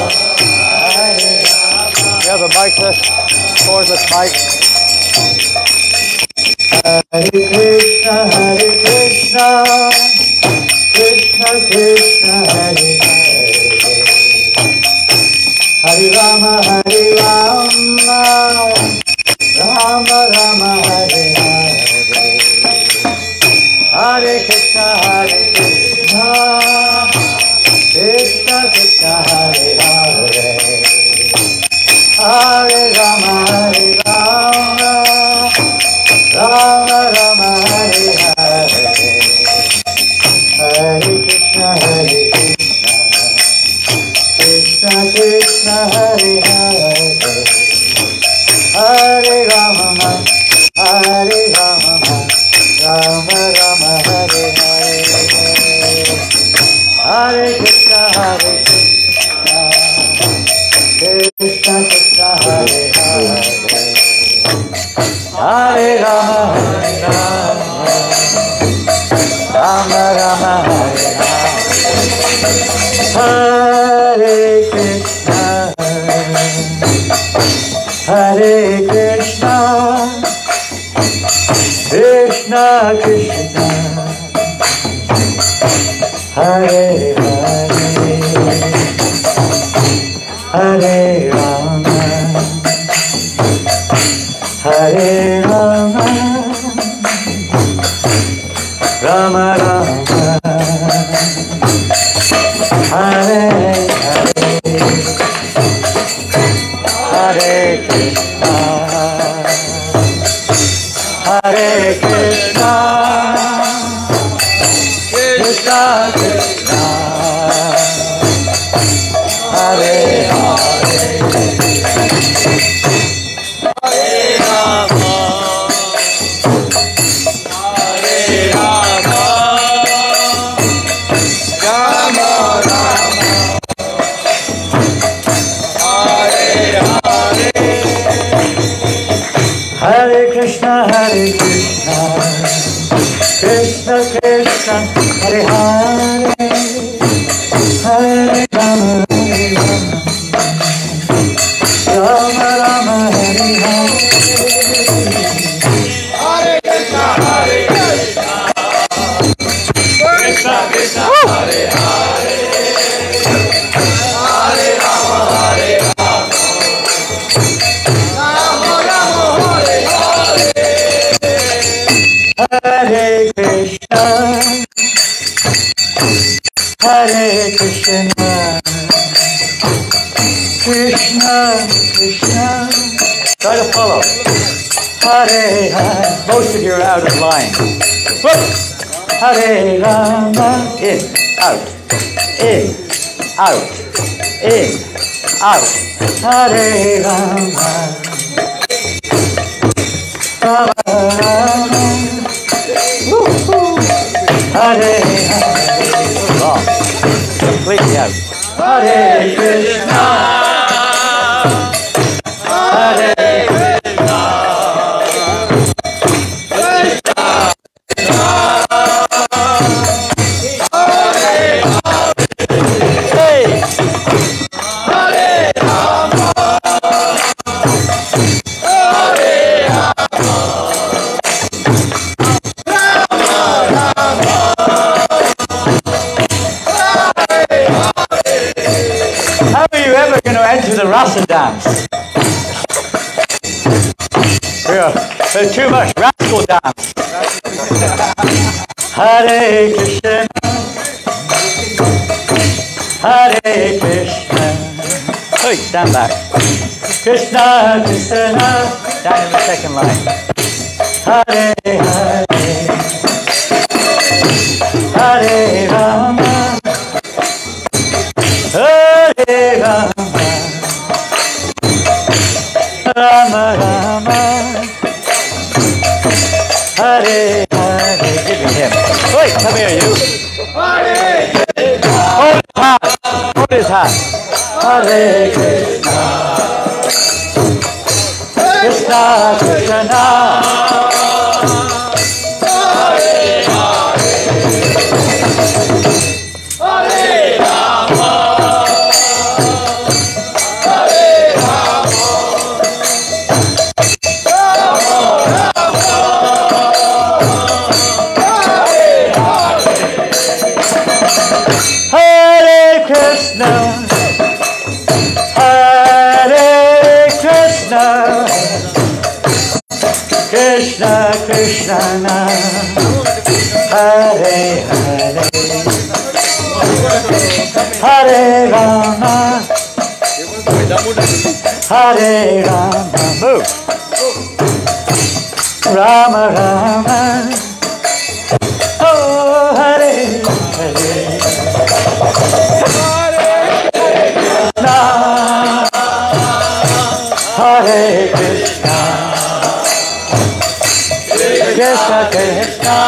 Hare Rama. You have a mic list, cordless mic. Hare Krishna, Krishna Krishna, Hare Hare, Hare Rama, Hare Rama, Rama Rama, Hare Hare, Hare Krishna, Krishna Krishna, Hare Hare, Hare Rama, Hare Rama, Rama Rama, Hare Hare, Hare Krishna, Krishna Krishna, Hare Hare, Hare Rama, Hare Rama, Rama Rama, Hare Hare, Hare Krishna, Krishna Krishna, Hare Hare, Hare Rama, Rama Rama, Hare Hare, Krishna, Hare Hare, Hare Rama, Hare Rama, Rama Rama, Hare Hare, Hare Krishna, Hare Krishna, Krishna Krishna, Hare Hare, Hare Rama, Hare Rama, Rama Rama, Hare Hare, Hare Krishna, Krishna Krishna, Hare Hare, Hare Rama, Rama Rama, Hare Hare, Hare Krishna, Krishna Krishna, Hare Hare, Hare Rama, Hare Rama, Rama Rama, Hare Hare, Hare Krishna, Hare Krishna, Krishna Krishna. Try to follow. Hare Hare. Most of you are out of line. Whoop. Hare Rama. In, out, in, out, in, out. Hare Rama, Rama Rama. Woo-hoo. Hare Hare. Wrong. Completely out. Hare Krishna, Hare Krishna, Krishna Krishna, Hare Hare. Hey. Hare Rama, Hare Rama, Rama Rama, how are you ever going to enter the rasa dance? There's too much rascal dance. Hare Krishna, Hare Krishna. Oh, stand back. Krishna Krishna, down in the second line. Hare Hare, Hare Rama, Hare Rama, Rama Rama, Hare Hare. Give me him. Wait, come here, you. Hare Krishna. Hold his hand. Hold his hand. Hare Krishna, Krishna Krishna, Hare Hare, Hare Rama, Hare Rama, Rama Rama, Hare Hare, Hare Krishna, Hare Krishna, Krishna Krishna, Hare Hare, Hare Rama, Hare Rama, move, Rama Rama, oh Hare Hare, Hare Krishna, Krishna Krishna,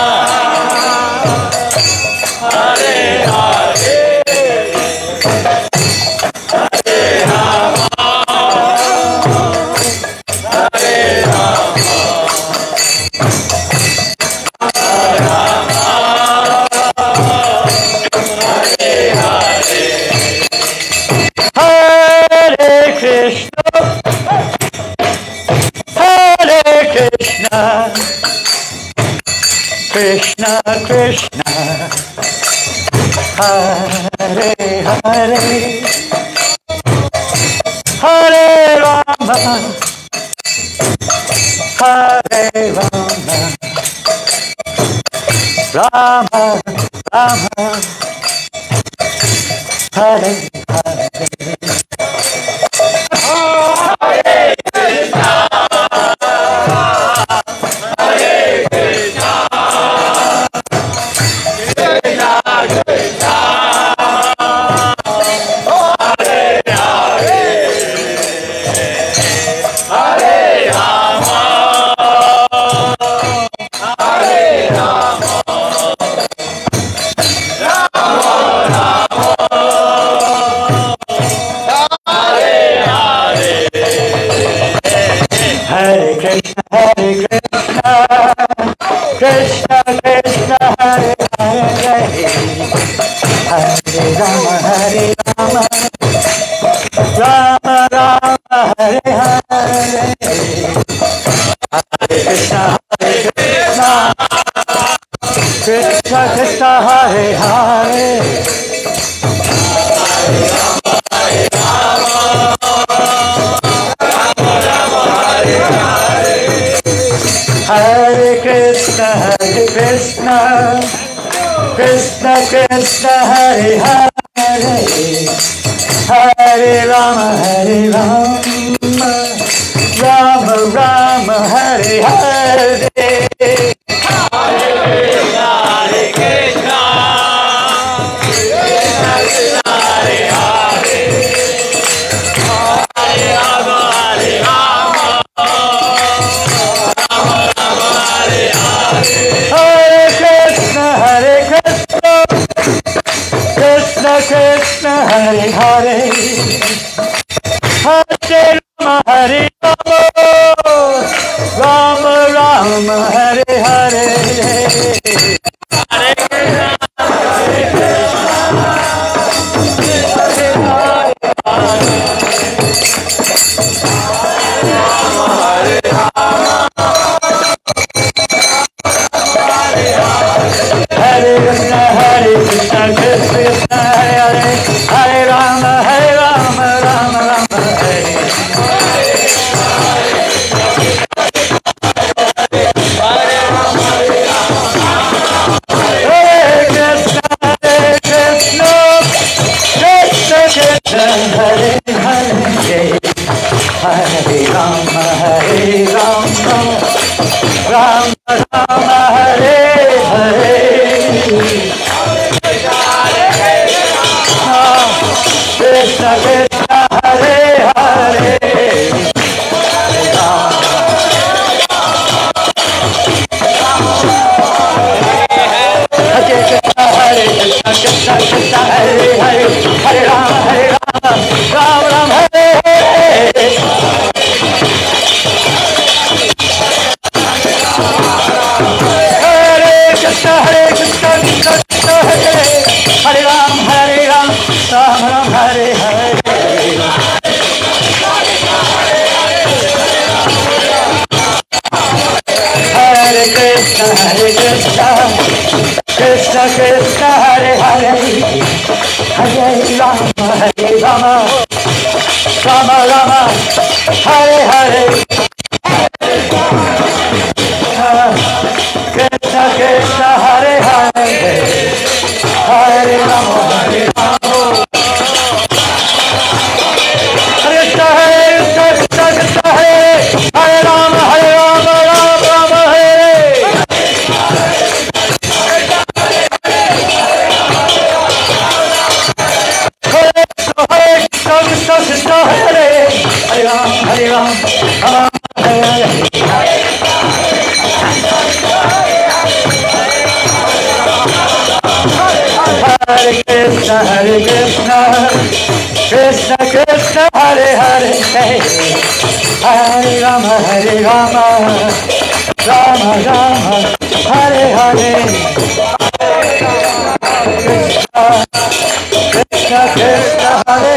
Hare Hare, Hare Rama, Hare Rama, Hare Rama, Hare Hare, Hare Krishna, Hare Krishna, Krishna Krishna, Hare Hare, Hare Rama, Hare Rama, Rama Rama, Hare Hare. Krishna Krishna Hare Hare, Hare Rama Hare Rama, Rama Rama Hare Hare, Hare Krishna Krishna Krishna Hare Hare, Hare Krishna Krishna Krishna Hare Hare, Hare Rama Rama Rama Hare Hare, Hare Krishna Krishna Krishna Hare Hare, Hare Rama Krishna Hare Hare, Hare Rama Rama Rama Hare Hare, Hare Krishna Hare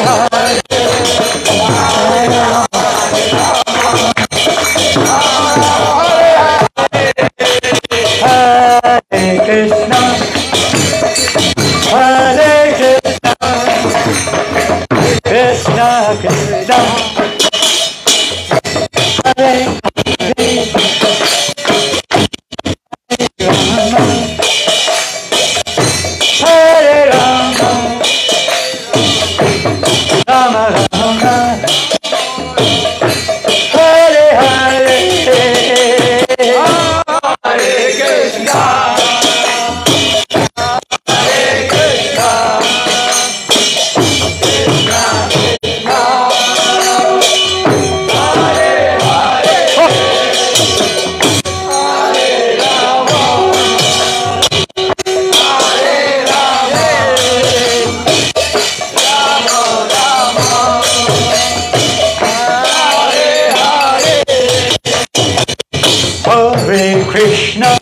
Krishna,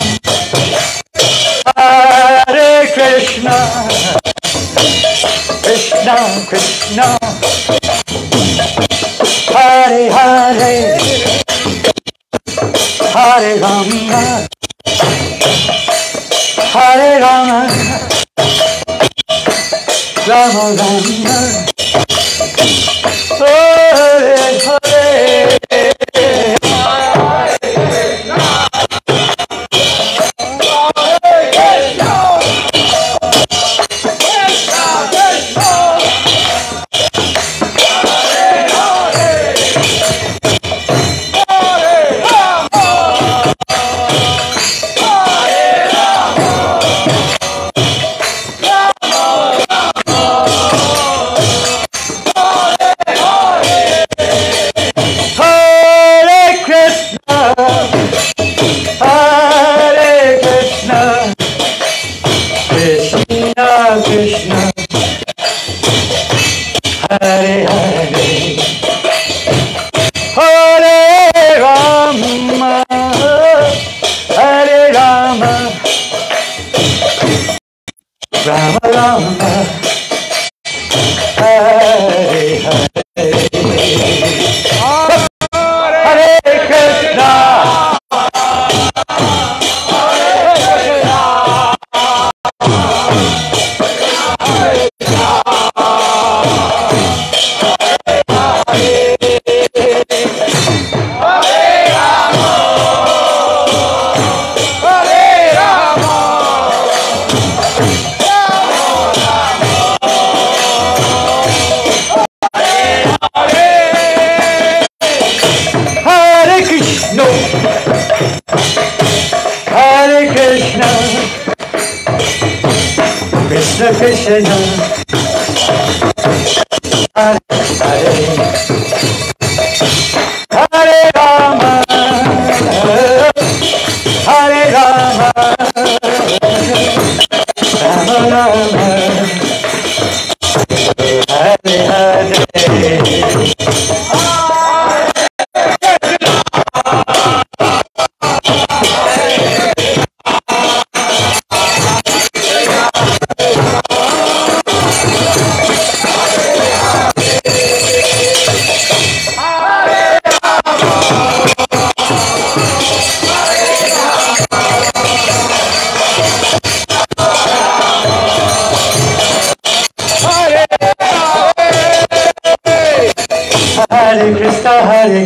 Hare Krishna, Krishna Krishna, Hare Hare, Hare Rama, Hare Rama, Rama Rama, Hare Hare. Krishna, Hare Hare, Hare Rama, Hare Rama, Rama Rama, Hare Hare. Hare Krishna, Krishna Krishna, Hare Hare, Hare Rama, Rama Rama, Hare Hare,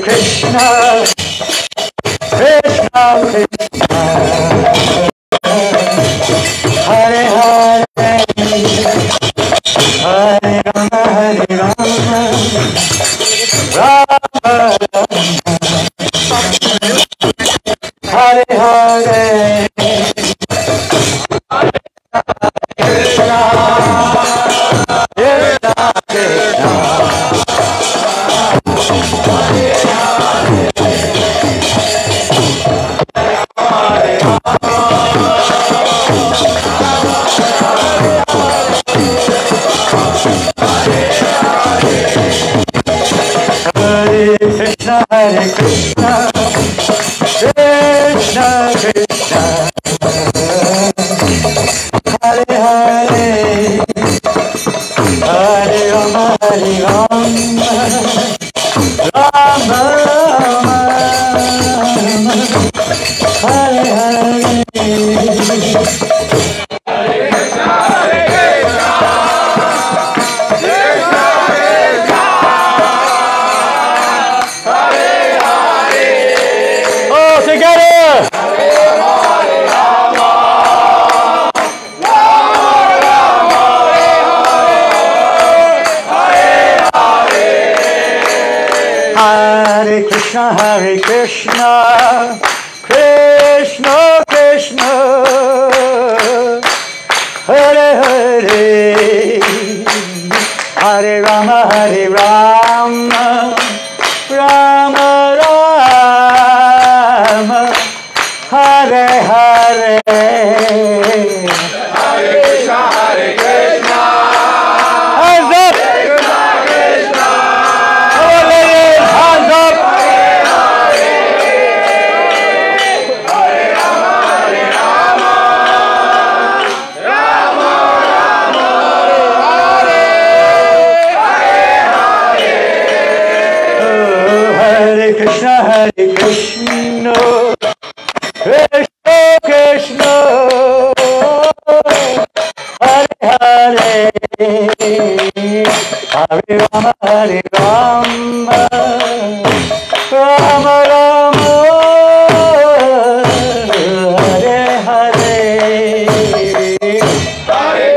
Krishna, Krishna Krishna. Hare Krishna, Krishna Krishna, Hare Hare, Hare Rama, Rama Rama, Hare Hare. Hare Krishna, Krishna Krishna, Hare Hare, Hare Rama, Rama Rama, Hare Hare. Hare Krishna, hands up. Hands up. Hare Rama, Hare Rama, Rama Rama, Hare Hare, Hare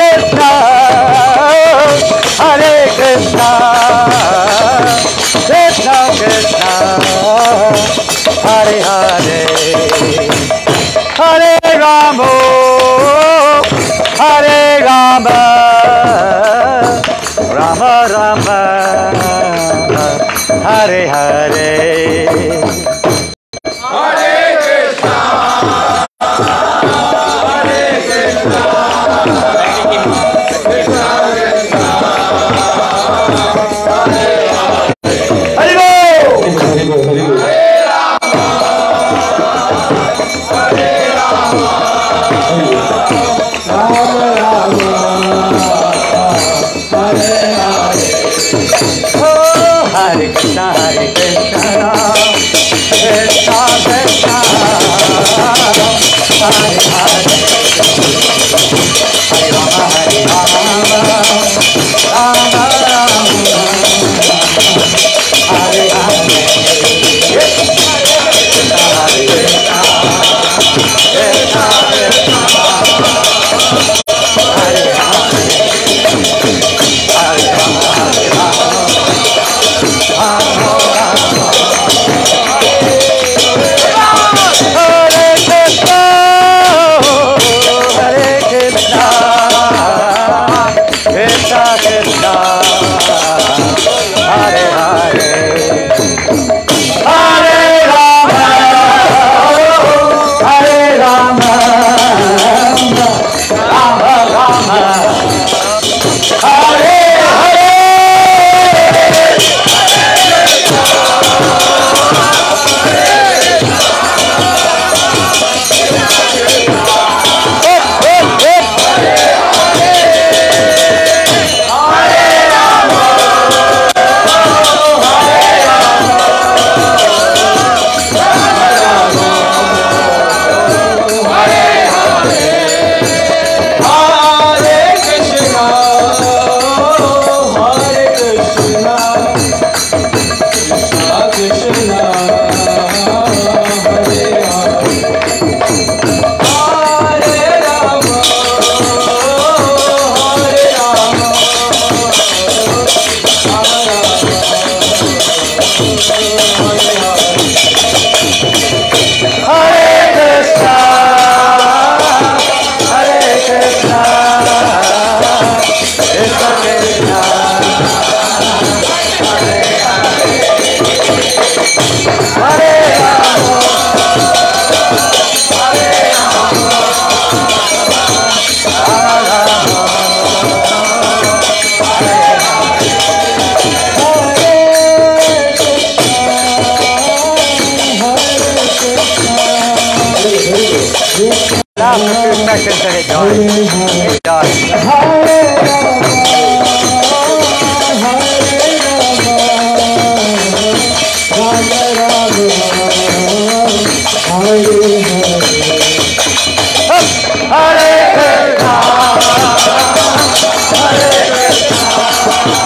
Krishna, Hare Krishna, Krishna Krishna, Hare Hare, Hare Rama, Hare Rama, Hare Hare, Hare Rama, Hare Rama, Rama Rama, Hare Hare, Hare Krishna, Hare Krishna, Krishna Krishna, Hare Hare. Hare Krishna, Hare Krishna, Krishna Krishna, Hare Hare, Hare Rama, Hare Rama, Rama Rama, Hare Hare, Krishna Hare Krishna, Krishna Krishna, Hare Hare, Hare Rama, Hare Rama. Last few seconds and it dies. It dies. Hare Krishna, Hare Krishna,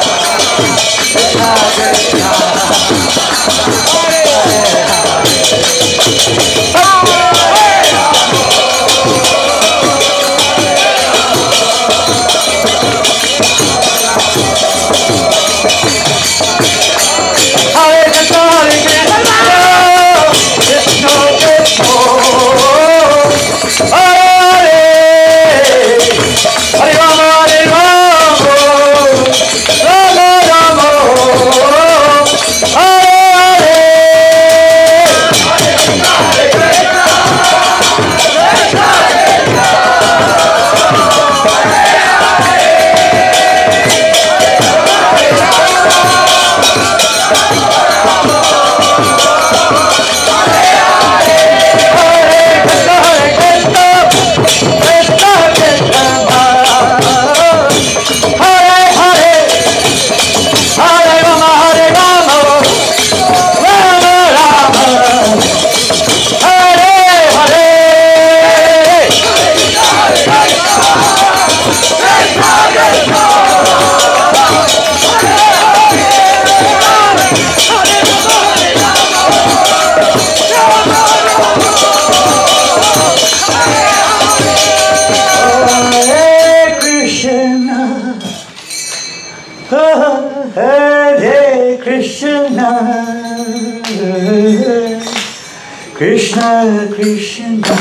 Krishna Krishna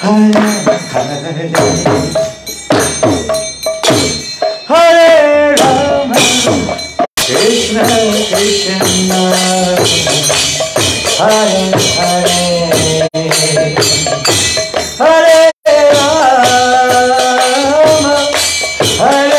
Hare Hare Hare Rama Krishna Krishna Hare Hare Hare Rama Hare Rama Hare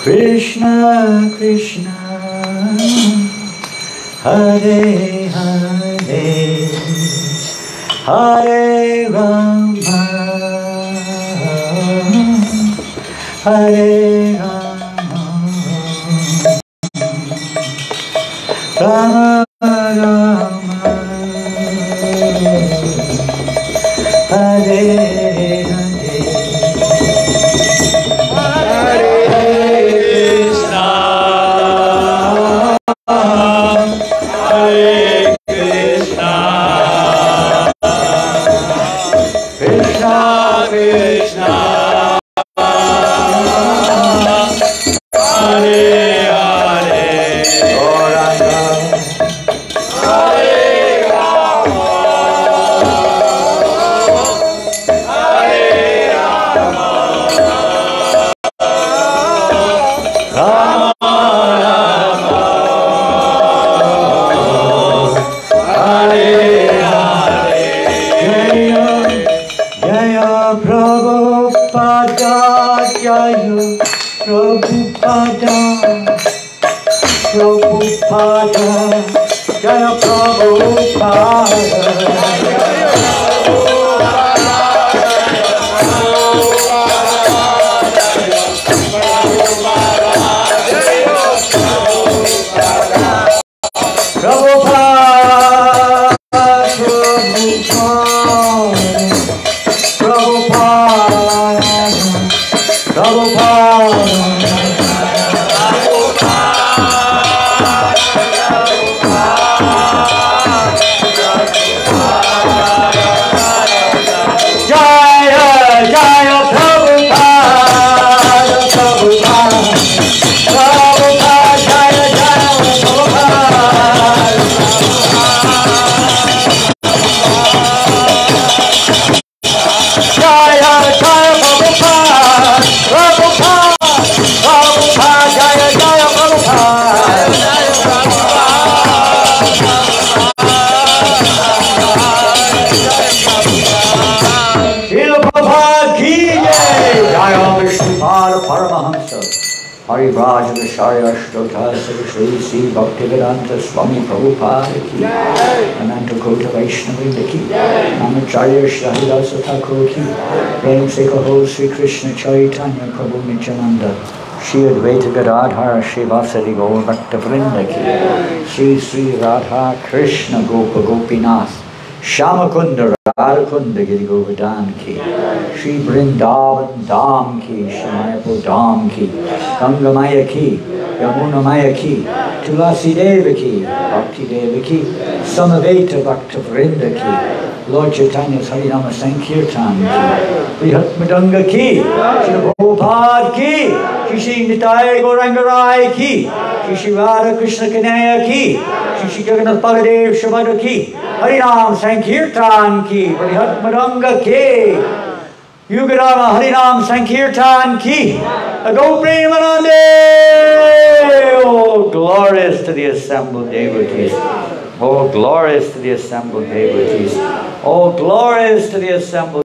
Krishna Krishna Hare Hare Hare Rama Hare Rama Rama Rama Hare Hare Hare Sri Bhaktivedanta Swami Prabhupada ki, Ananta Kota Vaishnavinda ki, Namacharya Shahidasa Thakur ki, Prem Se Kaho Sri Krishna Chaitanya Prabhu Nityananda, Shri Advaita Gadadhar Shri Vasari Gaur Bhakta Vrinda ki, Sri Sri Radha Krishna Gopa Gopinath, Shamakunda Radhakunda Giri Govardhan ki, Shri Vrindavan Dham ki, Shri Mayapur Dham ki, Ganga Maya ki, Yamuna Maya ki, Tulasi Deva ki, Bhakti Deva ki, Samaveta Bhakta Vrinda ki, Lord Chaitanya's Harinama Sankirtan ki, Brihat Madanga ki, Shri Prabhupada ki, Shri Nitai Gaurangarai ki, Shri Radha Krishna Kanaya ki, Shri Jagannath Baladev Shabada ki, Harinam Sankirtan ki, Brihat Madanga ki, Yugadama Harinam Sankirtan ki, Go Premanande! Oh, glorious to the assembled devotees. Oh, glorious to the assembled devotees. Oh, glorious to the assembled